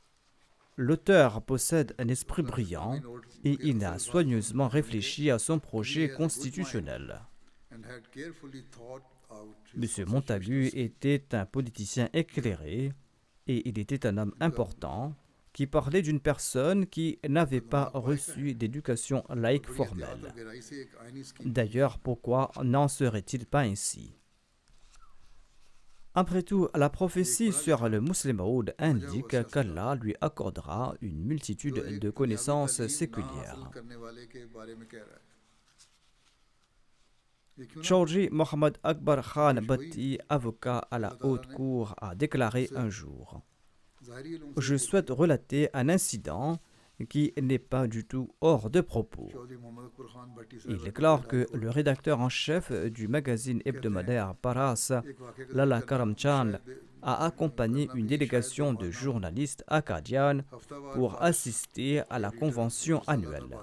S2: « L'auteur possède un esprit brillant et il a soigneusement réfléchi à son projet constitutionnel. » M. Montagu était un politicien éclairé et il était un homme important qui parlait d'une personne qui n'avait pas reçu d'éducation laïque formelle. D'ailleurs, pourquoi n'en serait-il pas ainsi? Après tout, la prophétie sur le Muslim Maud indique qu'Allah lui accordera une multitude de connaissances séculières. Chaudhry Mohammad Akbar Khan Bhatti, avocat à la haute cour, a déclaré un jour « Je souhaite relater un incident qui n'est pas du tout hors de propos. » Il déclare que le rédacteur en chef du magazine hebdomadaire Paras, Lala Karamchand, a accompagné une délégation de journalistes à Qadian pour assister à la convention annuelle.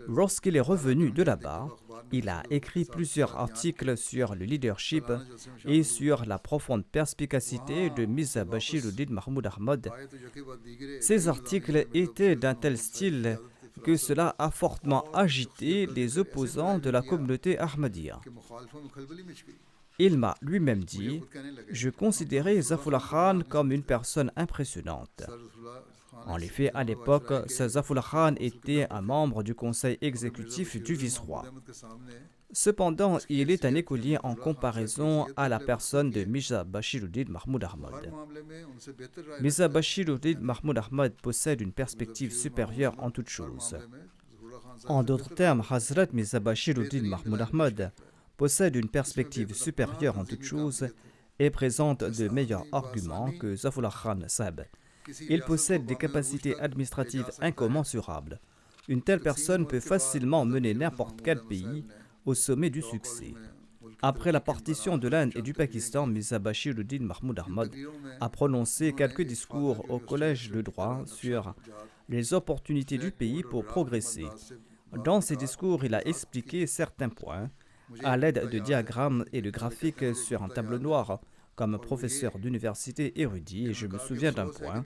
S2: Lorsqu'il est revenu de là-bas, il a écrit plusieurs articles sur le leadership et sur la profonde perspicacité de Mirza Bashiruddin Mahmoud Ahmad. Ces articles étaient d'un tel style que cela a fortement agité les opposants de la communauté Ahmadiyya. Il m'a lui-même dit « Je considérais Zafrullah Khan comme une personne impressionnante. En effet, à l'époque, Saifullah Khan était un membre du conseil exécutif du vice-roi. Cependant, il est un écolier en comparaison à la personne de Mirza Bashiruddin Mahmoud Ahmad. Mirza Bashiruddin Mahmoud Ahmad possède une perspective supérieure en toutes choses. En d'autres termes, Hazrat Mirza Bashiruddin Mahmoud Ahmad possède une perspective supérieure en toutes choses et présente de meilleurs arguments que Saifullah Khan Sahib. Il possède des capacités administratives incommensurables. Une telle personne peut facilement mener n'importe quel pays au sommet du succès. Après la partition de l'Inde et du Pakistan, Mirza Bashiruddin Mahmoud Ahmad a prononcé quelques discours au collège de droit sur les opportunités du pays pour progresser. Dans ces discours, il a expliqué certains points à l'aide de diagrammes et de graphiques sur un tableau noir. Comme professeur d'université érudit, et je me souviens d'un point,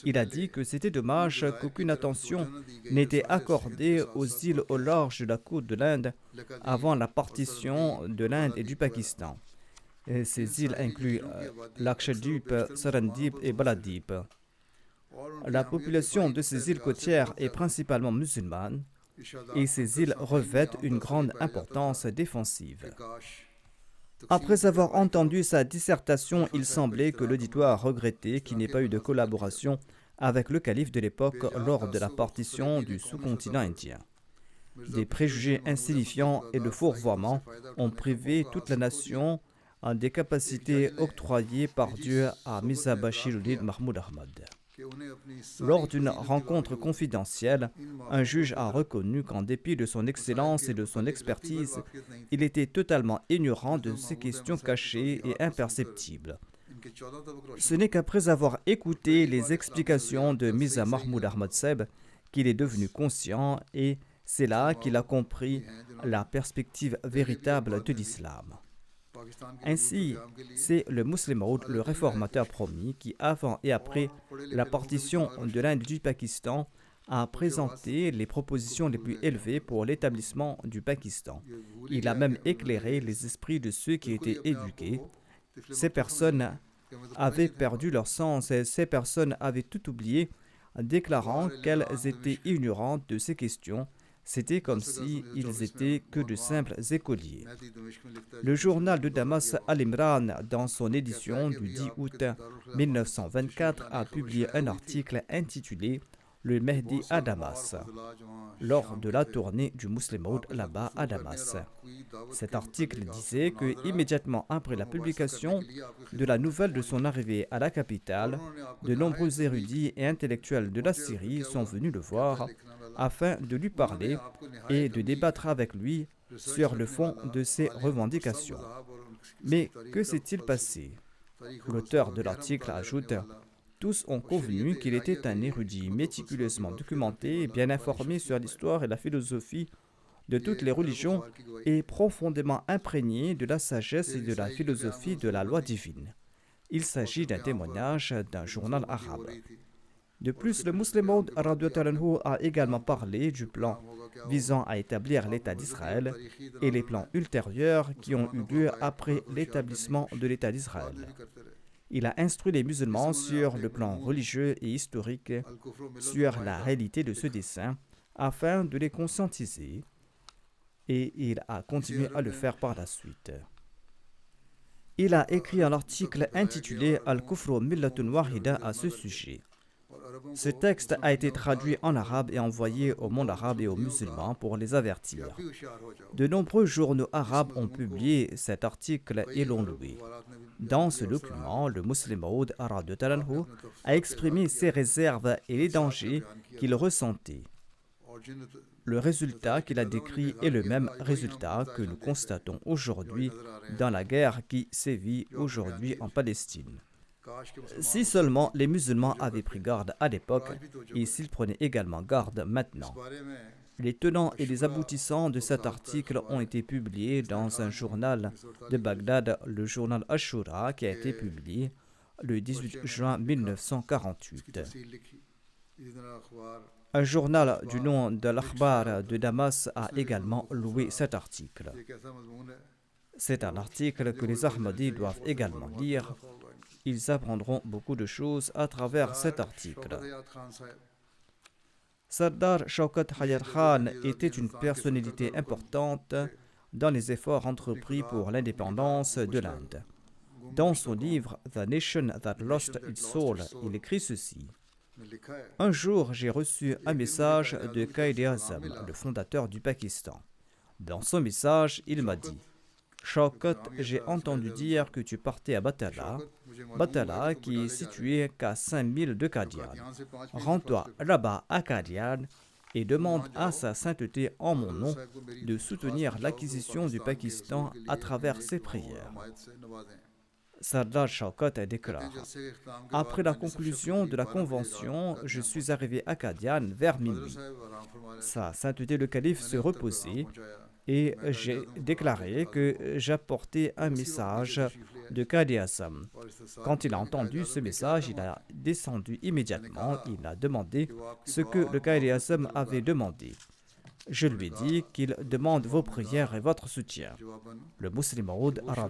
S2: il a dit que c'était dommage qu'aucune attention n'était accordée aux îles au large de la côte de l'Inde avant la partition de l'Inde et du Pakistan. Et ces îles incluent Lakshadweep, Sarandip et Baladip. La population de ces îles côtières est principalement musulmane et ces îles revêtent une grande importance défensive. Après avoir entendu sa dissertation, il semblait que l'auditoire regrettait qu'il n'ait pas eu de collaboration avec le calife de l'époque lors de la partition du sous-continent indien. Des préjugés insignifiants et de fourvoiements ont privé toute la nation des capacités octroyées par Dieu à Mirza Bashiruddin Mahmoud Ahmad. Lors d'une rencontre confidentielle, un juge a reconnu qu'en dépit de son excellence et de son expertise, il était totalement ignorant de ces questions cachées et imperceptibles. Ce n'est qu'après avoir écouté les explications de Mirza Mahmoud Ahmad Sahib qu'il est devenu conscient et c'est là qu'il a compris la perspective véritable de l'islam. Ainsi, c'est le Muslim Maud, le réformateur promis, qui, avant et après la partition de l'Inde et du Pakistan, a présenté les propositions les plus élevées pour l'établissement du Pakistan. Il a même éclairé les esprits de ceux qui étaient éduqués. Ces personnes avaient perdu leur sens et ces personnes avaient tout oublié, déclarant qu'elles étaient ignorantes de ces questions. C'était comme s'ils étaient que de simples écoliers. Le journal de Damas Al-Imran, dans son édition du 10 août 1924, a publié un article intitulé « Le Mehdi à Damas » lors de la tournée du Muslim Maud là-bas à Damas. Cet article disait que immédiatement après la publication de la nouvelle de son arrivée à la capitale, de nombreux érudits et intellectuels de la Syrie sont venus le voir afin de lui parler et de débattre avec lui sur le fond de ses revendications. Mais que s'est-il passé? L'auteur de l'article ajoute « Tous ont convenu qu'il était un érudit méticuleusement documenté et bien informé sur l'histoire et la philosophie de toutes les religions et profondément imprégné de la sagesse et de la philosophie de la loi divine. Il s'agit d'un témoignage d'un journal arabe. » De plus, le Muslim Maud a également parlé du plan visant à établir l'État d'Israël et les plans ultérieurs qui ont eu lieu après l'établissement de l'État d'Israël. Il a instruit les musulmans sur le plan religieux et historique, sur la réalité de ce dessein, afin de les conscientiser, et il a continué à le faire par la suite. Il a écrit un article intitulé « Al-Kufru Millatun Wahida » à ce sujet. Ce texte a été traduit en arabe et envoyé au monde arabe et aux musulmans pour les avertir. De nombreux journaux arabes ont publié cet article et l'ont loué. Dans ce document, le Muslim Maud a exprimé ses réserves et les dangers qu'il ressentait. Le résultat qu'il a décrit est le même résultat que nous constatons aujourd'hui dans la guerre qui sévit aujourd'hui en Palestine. Si seulement les musulmans avaient pris garde à l'époque et s'ils prenaient également garde maintenant. Les tenants et les aboutissants de cet article ont été publiés dans un journal de Bagdad, le journal Ashura, qui a été publié le 18 juin 1948. Un journal du nom de l'Akhbar de Damas a également loué cet article. C'est un article que les Ahmadis doivent également lire. ils apprendront beaucoup de choses à travers cet article. Sardar Shaukat Hayat Khan était une personnalité importante dans les efforts entrepris pour l'indépendance de l'Inde. Dans son livre The Nation That Lost Its Soul, il écrit ceci. Un jour, j'ai reçu un message de Quaid-e-Azam, le fondateur du Pakistan. Dans son message, il m'a dit « Shaukat, j'ai entendu dire que tu partais à Batala qui est situé qu'à 5000 de Qadian. Rends-toi là-bas à Qadian et demande à sa sainteté en mon nom de soutenir l'acquisition du Pakistan à travers ses prières. » Sardar Shaukat déclare « Après la conclusion de la convention, je suis arrivé à Qadian vers minuit. Sa sainteté le calife se reposait et j'ai déclaré que j'apportais un message de Quaid-e-Azam. Quand il a entendu ce message, il a descendu immédiatement. Il a demandé ce que le Quaid-e-Azam avait demandé. Je lui ai dit qu'il demande vos prières et votre soutien. Le Muslim Maud a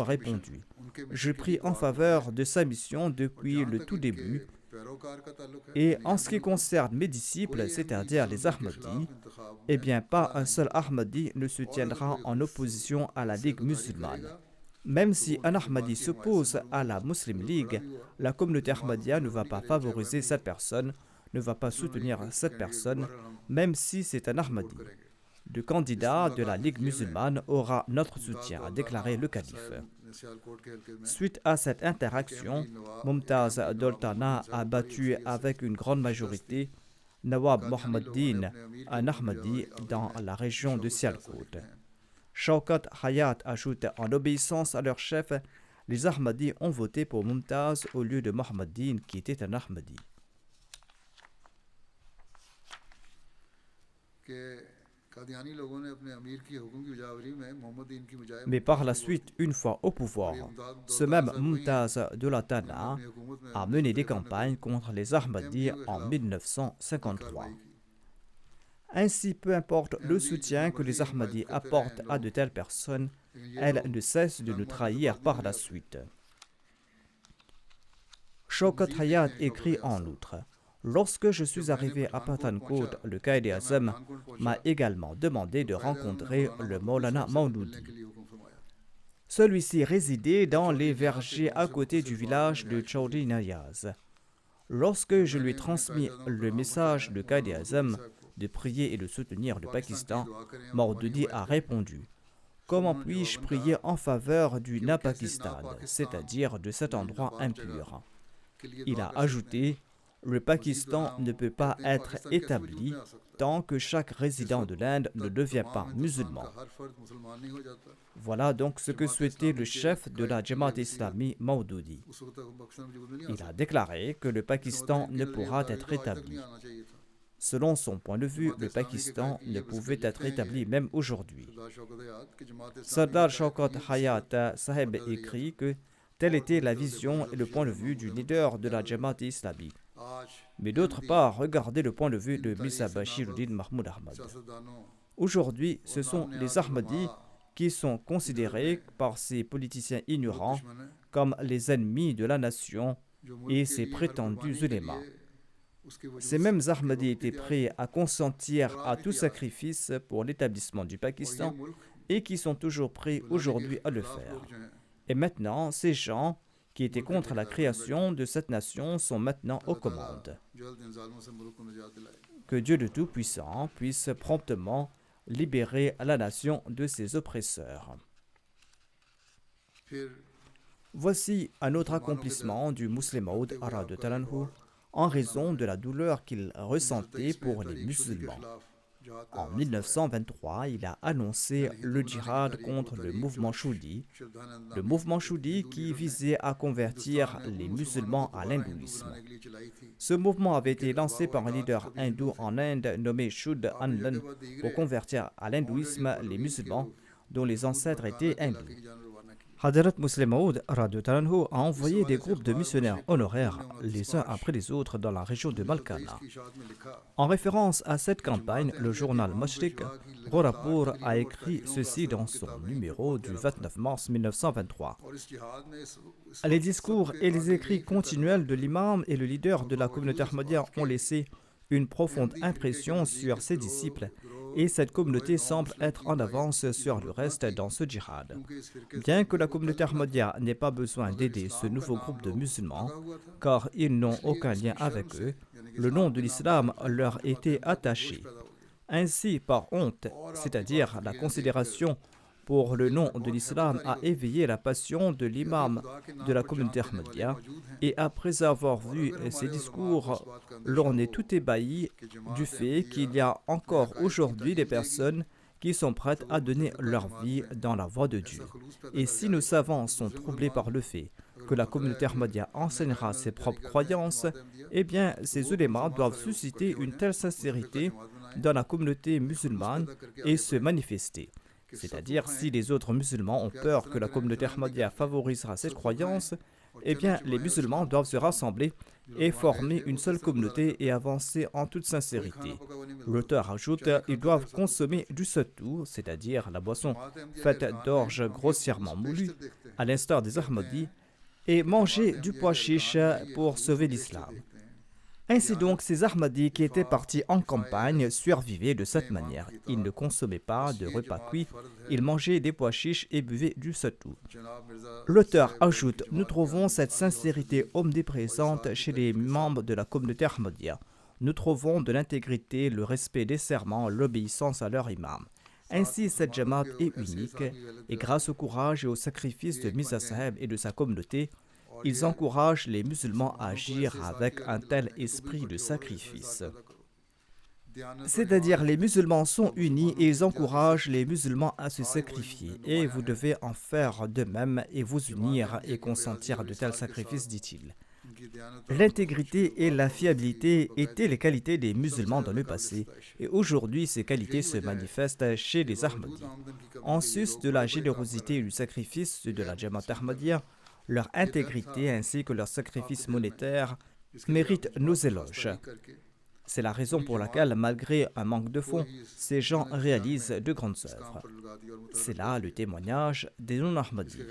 S2: répondu « Je prie en faveur de sa mission depuis le tout début. Et en ce qui concerne mes disciples, c'est-à-dire les Ahmadis, eh bien pas un seul Ahmadi ne se tiendra en opposition à la Ligue musulmane. Même si un Ahmadi s'oppose à la Muslim League, la communauté Ahmadiyya ne va pas favoriser cette personne, ne va pas soutenir cette personne, même si c'est un Ahmadi. Le candidat de la Ligue musulmane aura notre soutien, a déclaré le calife. Suite à cette interaction, Mumtaz Doltana a battu avec une grande majorité Nawab Mohammeddin, un Ahmadi dans la région de Sialkot. Shaukat Hayat ajoute en obéissance à leur chef, les Ahmadis ont voté pour Mumtaz au lieu de Mohammeddin qui était un Ahmadi. Mais par la suite, une fois au pouvoir, ce même Mumtaz Doltana a mené des campagnes contre les Ahmadis en 1953. Ainsi, peu importe le soutien que les Ahmadis apportent à de telles personnes, elles ne cessent de nous trahir par la suite. Shaukat Hayat écrit en outre « Lorsque je suis arrivé à Pathankot, le Quaid-e-Azam m'a également demandé de rencontrer le Maulana Maudoudi. Celui-ci résidait dans les vergers à côté du village de Chaudhry Nayaz. Lorsque je lui ai transmis le message de Quaid-e-Azam de prier et de soutenir le Pakistan, Maudoudi a répondu « Comment puis-je prier en faveur du Napakistan, c'est-à-dire de cet endroit impur ?» Il a ajouté « Le Pakistan ne peut pas être établi tant que chaque résident de l'Inde ne devient pas musulman. » Voilà donc ce que souhaitait le chef de la Jamaat Islami, Maudoudi. Il a déclaré que le Pakistan ne pourra être établi. Selon son point de vue, le Pakistan ne pouvait être établi même aujourd'hui. Sardar Shaukat Hayat Saheb écrit que telle était la vision et le point de vue du leader de la Jamaat Islami. Mais d'autre part, regardez le point de vue de Mirza Bashiruddin Mahmoud Ahmad. Aujourd'hui, ce sont les Ahmadis qui sont considérés par ces politiciens ignorants comme les ennemis de la nation et ses prétendus ulémas. Ces mêmes Ahmadis étaient prêts à consentir à tout sacrifice pour l'établissement du Pakistan et qui sont toujours prêts aujourd'hui à le faire. Et maintenant, ces gens qui étaient contre la création de cette nation sont maintenant aux commandes. Que Dieu le Tout-Puissant puisse promptement libérer la nation de ses oppresseurs. Voici un autre accomplissement du Muslim Maud en raison de la douleur qu'il ressentait pour les musulmans. En 1923, il a annoncé le djihad contre le mouvement Choudi qui visait à convertir les musulmans à l'hindouisme. Ce mouvement avait été lancé par un leader hindou en Inde nommé Shuddha Anand pour convertir à l'hindouisme les musulmans dont les ancêtres étaient hindous. Hadrat Muslim Maud radhiyallahu anhu a envoyé des groupes de missionnaires honoraires les uns après les autres dans la région de Malkana. En référence à cette campagne, le journal Mashriq Ghorapur a écrit ceci dans son numéro du 29 mars 1923. Les discours et les écrits continuels de l'imam et le leader de la communauté ahmadiyya ont laissé une profonde impression sur ses disciples et cette communauté semble être en avance sur le reste dans ce djihad. Bien que la communauté ahmadiyya n'ait pas besoin d'aider ce nouveau groupe de musulmans, car ils n'ont aucun lien avec eux, le nom de l'islam leur était attaché. Ainsi, par honte, c'est-à-dire la considération pour le nom de l'islam a éveillé la passion de l'imam de la communauté ahmadiyya et après avoir vu ses discours, l'on est tout ébahi du fait qu'il y a encore aujourd'hui des personnes qui sont prêtes à donner leur vie dans la voie de Dieu. Et si nos savants sont troublés par le fait que la communauté ahmadiyya enseignera ses propres croyances, eh bien ces ulémas doivent susciter une telle sincérité dans la communauté musulmane et se manifester. C'est-à-dire, si les autres musulmans ont peur que la communauté ahmadiyya favorisera cette croyance, eh bien, les musulmans doivent se rassembler et former une seule communauté et avancer en toute sincérité. L'auteur ajoute, ils doivent consommer du sattou, c'est-à-dire la boisson faite d'orge grossièrement moulue, à l'instar des Ahmadis, et manger du pois chiche pour sauver l'islam. Ainsi donc, ces Ahmadis qui étaient partis en campagne survivaient de cette manière. Ils ne consommaient pas de repas cuits, ils mangeaient des pois chiches et buvaient du sattou. L'auteur ajoute, nous trouvons cette sincérité omniprésente chez les membres de la communauté ahmadiyya. Nous trouvons de l'intégrité, le respect des serments, l'obéissance à leur imam. Ainsi, cette jamaat est unique et grâce au courage et au sacrifice de Mirza Saheb et de sa communauté, ils encouragent les musulmans à agir avec un tel esprit de sacrifice. C'est-à-dire, les musulmans sont unis et ils encouragent les musulmans à se sacrifier. Et vous devez en faire de même et vous unir et consentir à de tels sacrifices, dit-il. L'intégrité et la fiabilité étaient les qualités des musulmans dans le passé, et aujourd'hui ces qualités se manifestent chez les Ahmadis. En sus de la générosité et du sacrifice de la Jamaat Ahmadiyya, leur intégrité ainsi que leur sacrifice monétaire méritent nos éloges. C'est la raison pour laquelle, malgré un manque de fonds, ces gens réalisent de grandes œuvres. C'est là le témoignage des non-Ahmadis.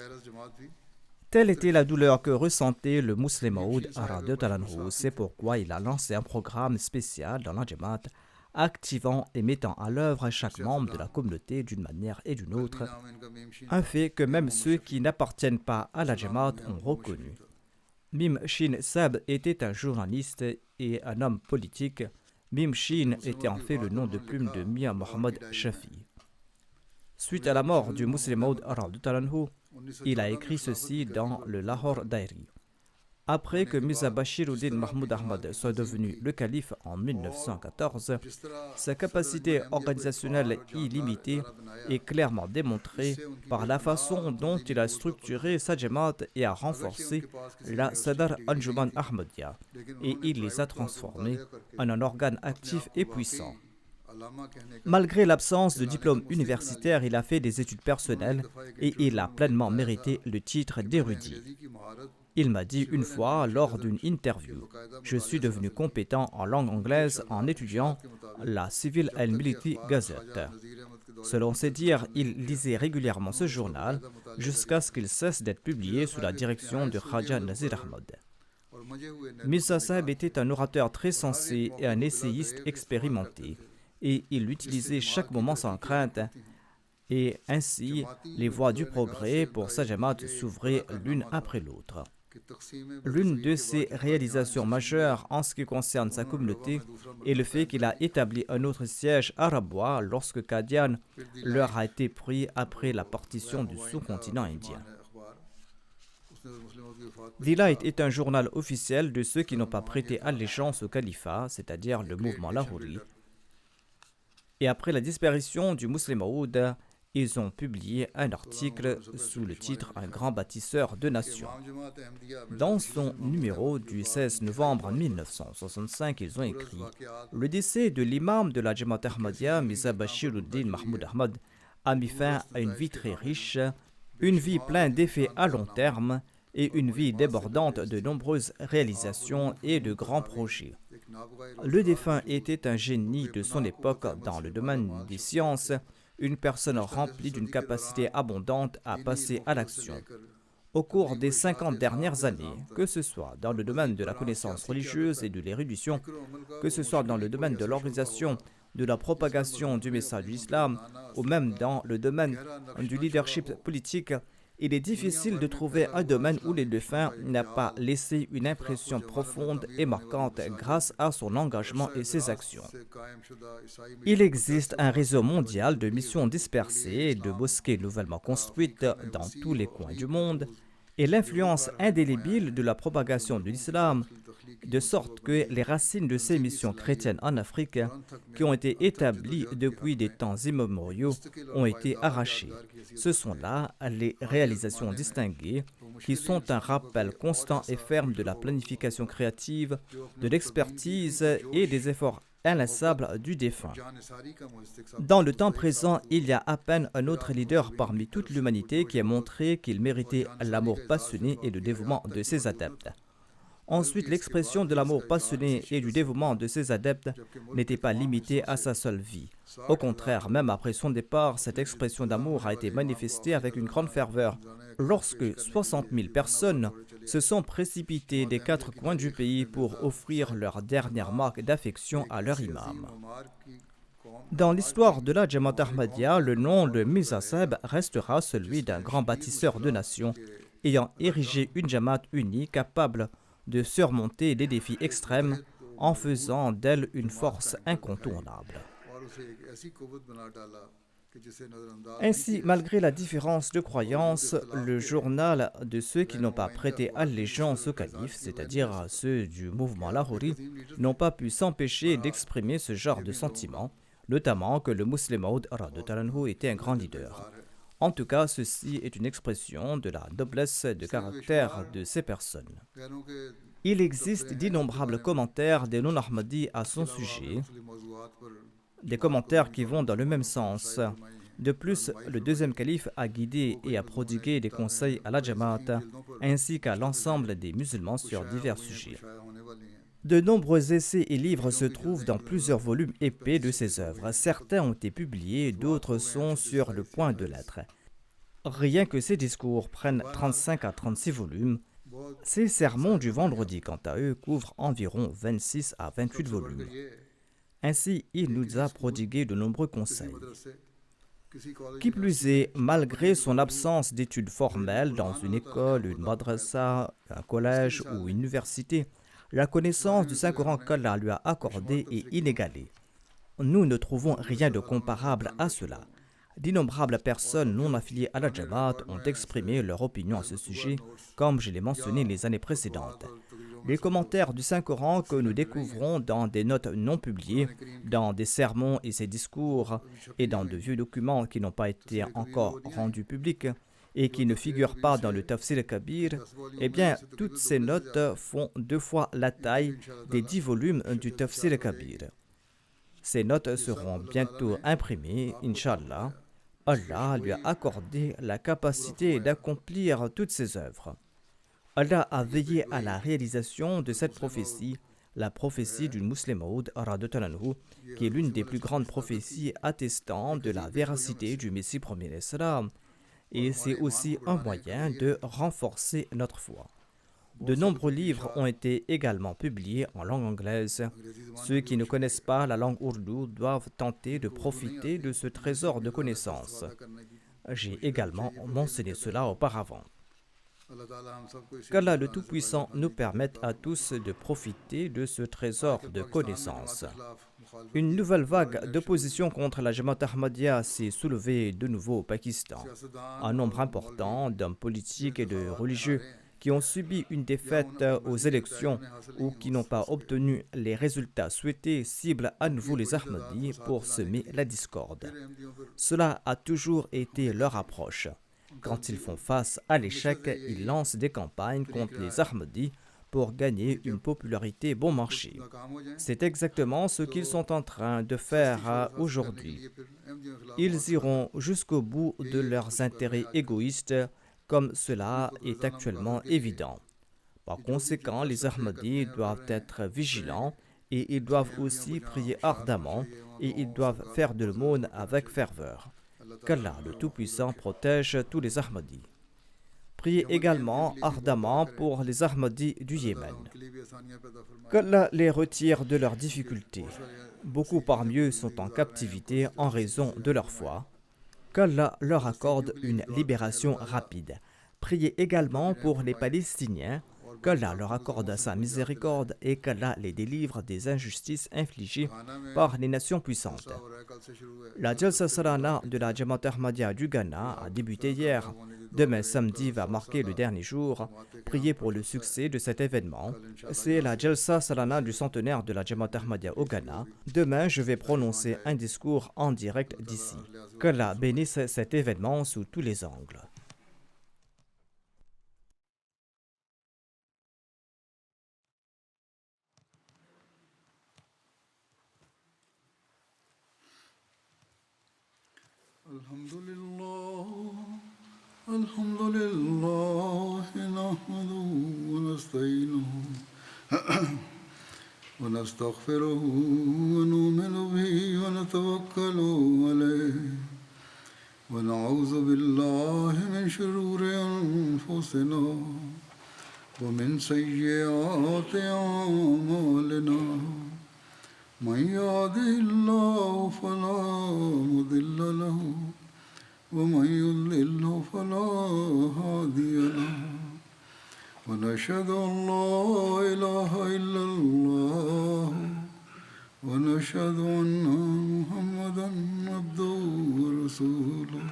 S2: Telle était la douleur que ressentait le Muslim Maud radhiyallahu anhu. C'est pourquoi il a lancé un programme spécial dans la Jamaat, activant et mettant à l'œuvre chaque membre de la communauté d'une manière et d'une autre, un fait que même ceux qui n'appartiennent pas à la Jamaat ont reconnu. Mim Shin Sab était un journaliste et un homme politique. Mim Shin était en fait le nom de plume de Mia Mohammad Shafi. Suite à la mort du Muslim Maud radhiyallahu anhu, il a écrit ceci dans le Lahore Diary. Après que Mirza Bashiruddin Mahmoud Ahmad soit devenu le calife en 1914, sa capacité organisationnelle illimitée est clairement démontrée par la façon dont il a structuré sa Jamaat et a renforcé la Sadr Anjuman Ahmadiyya, et il les a transformés en un organe actif et puissant. Malgré l'absence de diplôme universitaire, il a fait des études personnelles et il a pleinement mérité le titre d'érudit. Il m'a dit une fois lors d'une interview, « Je suis devenu compétent en langue anglaise en étudiant la Civil and Military Gazette ». Selon ses dires, il lisait régulièrement ce journal jusqu'à ce qu'il cesse d'être publié sous la direction de Khaja Nazir Ahmad. Mirza Saheb était un orateur très sensé et un essayiste expérimenté, et il utilisait chaque moment sans crainte, et ainsi les voies du progrès pour sa Jamaat s'ouvraient l'une après l'autre. L'une de ses réalisations majeures en ce qui concerne sa communauté est le fait qu'il a établi un autre siège arabois lorsque Qadian leur a été pris après la partition du sous-continent indien. The Light est un journal officiel de ceux qui n'ont pas prêté allégeance au califat, c'est-à-dire le mouvement Lahori. Et après la disparition du Muslim Maud, ils ont publié un article sous le titre « Un grand bâtisseur de nations ». Dans son numéro du 16 novembre 1965, ils ont écrit « Le décès de l'imam de la Jamaat Ahmadiyya, Mirza Bashiruddin Mahmoud Ahmad, a mis fin à une vie très riche, une vie pleine d'effets à long terme et une vie débordante de nombreuses réalisations et de grands projets. Le défunt était un génie de son époque dans le domaine des sciences, une personne remplie d'une capacité abondante à passer à l'action. Au cours des 50 dernières années, que ce soit dans le domaine de la connaissance religieuse et de l'érudition, que ce soit dans le domaine de l'organisation, de la propagation du message de l'islam, ou même dans le domaine du leadership politique, il est difficile de trouver un domaine où le défunt n'a pas laissé une impression profonde et marquante grâce à son engagement et ses actions. Il existe un réseau mondial de missions dispersées et de mosquées nouvellement construites dans tous les coins du monde, et l'influence indélébile de la propagation de l'islam, de sorte que les racines de ces missions chrétiennes en Afrique, qui ont été établies depuis des temps immémoriaux, ont été arrachées. Ce sont là les réalisations distinguées, qui sont un rappel constant et ferme de la planification créative, de l'expertise et des efforts inlassables du défunt. Dans le temps présent, il y a à peine un autre leader parmi toute l'humanité qui a montré qu'il méritait l'amour passionné et le dévouement de ses adeptes. Ensuite, l'expression de l'amour passionné et du dévouement de ses adeptes n'était pas limitée à sa seule vie. Au contraire, même après son départ, cette expression d'amour a été manifestée avec une grande ferveur lorsque 60 000 personnes se sont précipitées des 4 coins du pays pour offrir leur dernière marque d'affection à leur imam. Dans l'histoire de la Jamaat Ahmadiyya, le nom de Mirza Sahib restera celui d'un grand bâtisseur de nations ayant érigé une Jamaat unie capable de surmonter des défis extrêmes en faisant d'elle une force incontournable. Ainsi, malgré la différence de croyance, le journal de ceux qui n'ont pas prêté allégeance au calife, c'est-à-dire ceux du mouvement Lahori, n'ont pas pu s'empêcher d'exprimer ce genre de sentiments, notamment que le Muslim Maud était un grand leader. En tout cas, ceci est une expression de la noblesse de caractère de ces personnes. Il existe d'innombrables commentaires des non-Ahmadis à son sujet, des commentaires qui vont dans le même sens. De plus, le deuxième calife a guidé et a prodigué des conseils à la Jamaat, ainsi qu'à l'ensemble des musulmans sur divers sujets. De nombreux essais et livres se trouvent dans plusieurs volumes épais de ses œuvres. Certains ont été publiés, d'autres sont sur le point de l'être. Rien que ses discours prennent 35 à 36 volumes. Ses sermons du vendredi, quant à eux, couvrent environ 26 à 28 volumes. Ainsi, il nous a prodigué de nombreux conseils. Qui plus est, malgré son absence d'études formelles dans une école, une madrasa, un collège ou une université, la connaissance du Saint-Coran qu'Allah lui a accordé est inégalée. Nous ne trouvons rien de comparable à cela. D'innombrables personnes non affiliées à la Jamaat ont exprimé leur opinion à ce sujet, comme je l'ai mentionné les années précédentes. Les commentaires du Saint-Coran que nous découvrons dans des notes non publiées, dans des sermons et ses discours, et dans de vieux documents qui n'ont pas été encore rendus publics, et qui ne figurent pas dans le Tafsir al-Kabir, eh bien, toutes ces notes font 2 fois la taille des 10 volumes du Tafsir al-Kabir. Ces notes seront bientôt imprimées, Inch'Allah. Allah lui a accordé la capacité d'accomplir toutes ses œuvres. Allah a veillé à la réalisation de cette prophétie, la prophétie du Muslim Maud, qui est l'une des plus grandes prophéties attestant de la véracité du Messie premier d'Islam. Et c'est aussi un moyen de renforcer notre foi. De nombreux livres ont été également publiés en langue anglaise. Ceux qui ne connaissent pas la langue ourdou doivent tenter de profiter de ce trésor de connaissances. J'ai également mentionné cela auparavant. Qu'Allah le Tout-Puissant nous permette à tous de profiter de ce trésor de connaissances. Une nouvelle vague d'opposition contre la Jamaat Ahmadiyya s'est soulevée de nouveau au Pakistan. Un nombre important d'hommes politiques et de religieux qui ont subi une défaite aux élections ou qui n'ont pas obtenu les résultats souhaités ciblent à nouveau les Ahmadis pour semer la discorde. Cela a toujours été leur approche. Quand ils font face à l'échec, ils lancent des campagnes contre les Ahmadis pour gagner une popularité bon marché. C'est exactement ce qu'ils sont en train de faire aujourd'hui. Ils iront jusqu'au bout de leurs intérêts égoïstes, comme cela est actuellement évident. Par conséquent, les Ahmadis doivent être vigilants et ils doivent aussi prier ardemment et ils doivent faire de l'aumône avec ferveur. Qu'Allah le Tout-Puissant protège tous les Ahmadis. Priez également ardemment pour les Ahmadis du Yémen. Qu'Allah les retire de leurs difficultés. Beaucoup parmi eux sont en captivité en raison de leur foi. Qu'Allah leur accorde une libération rapide. Priez également pour les Palestiniens, qu'Allah leur accorde sa miséricorde et qu'Allah les délivre des injustices infligées par les nations puissantes. La Jalsa Salana de la Jamaat Ahmadiyya du Ghana a débuté hier. Demain samedi va marquer le dernier jour. Priez pour le succès de cet événement. C'est la Jalsa Salana du centenaire de la Jamaat Ahmadiyya au Ghana. Demain, je vais prononcer un discours en direct d'ici. Qu'Allah bénisse cet événement sous tous les angles.
S1: الحمد لله نحمده ونستعينه ونستغفره ونؤمن به ونتوكل عليه ونعوذ بالله من شرور أنفسنا ومن سيئات أعمالنا من يهده الله فلا مضل له ومن يضلل فلا هادي له ونشهد أن لا إله إلا الله ونشهد أن محمدا عبده ورسوله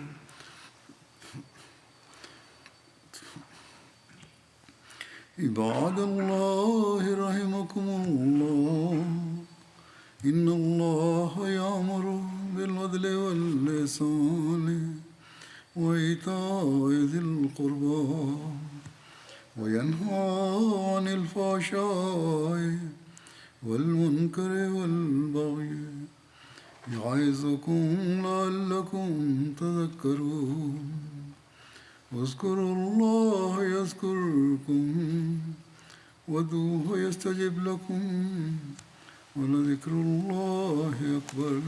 S1: عباد الله رحمكم الله إن الله يأمر بالعدل والإحسان وإيتاء ذي القربى وينهى عن الفحشاء والمنكر والبغي يعظكم لعلكم تذكرون واذكروا الله يذكركم وادعوه يستجب لكم ولذكر الله أكبر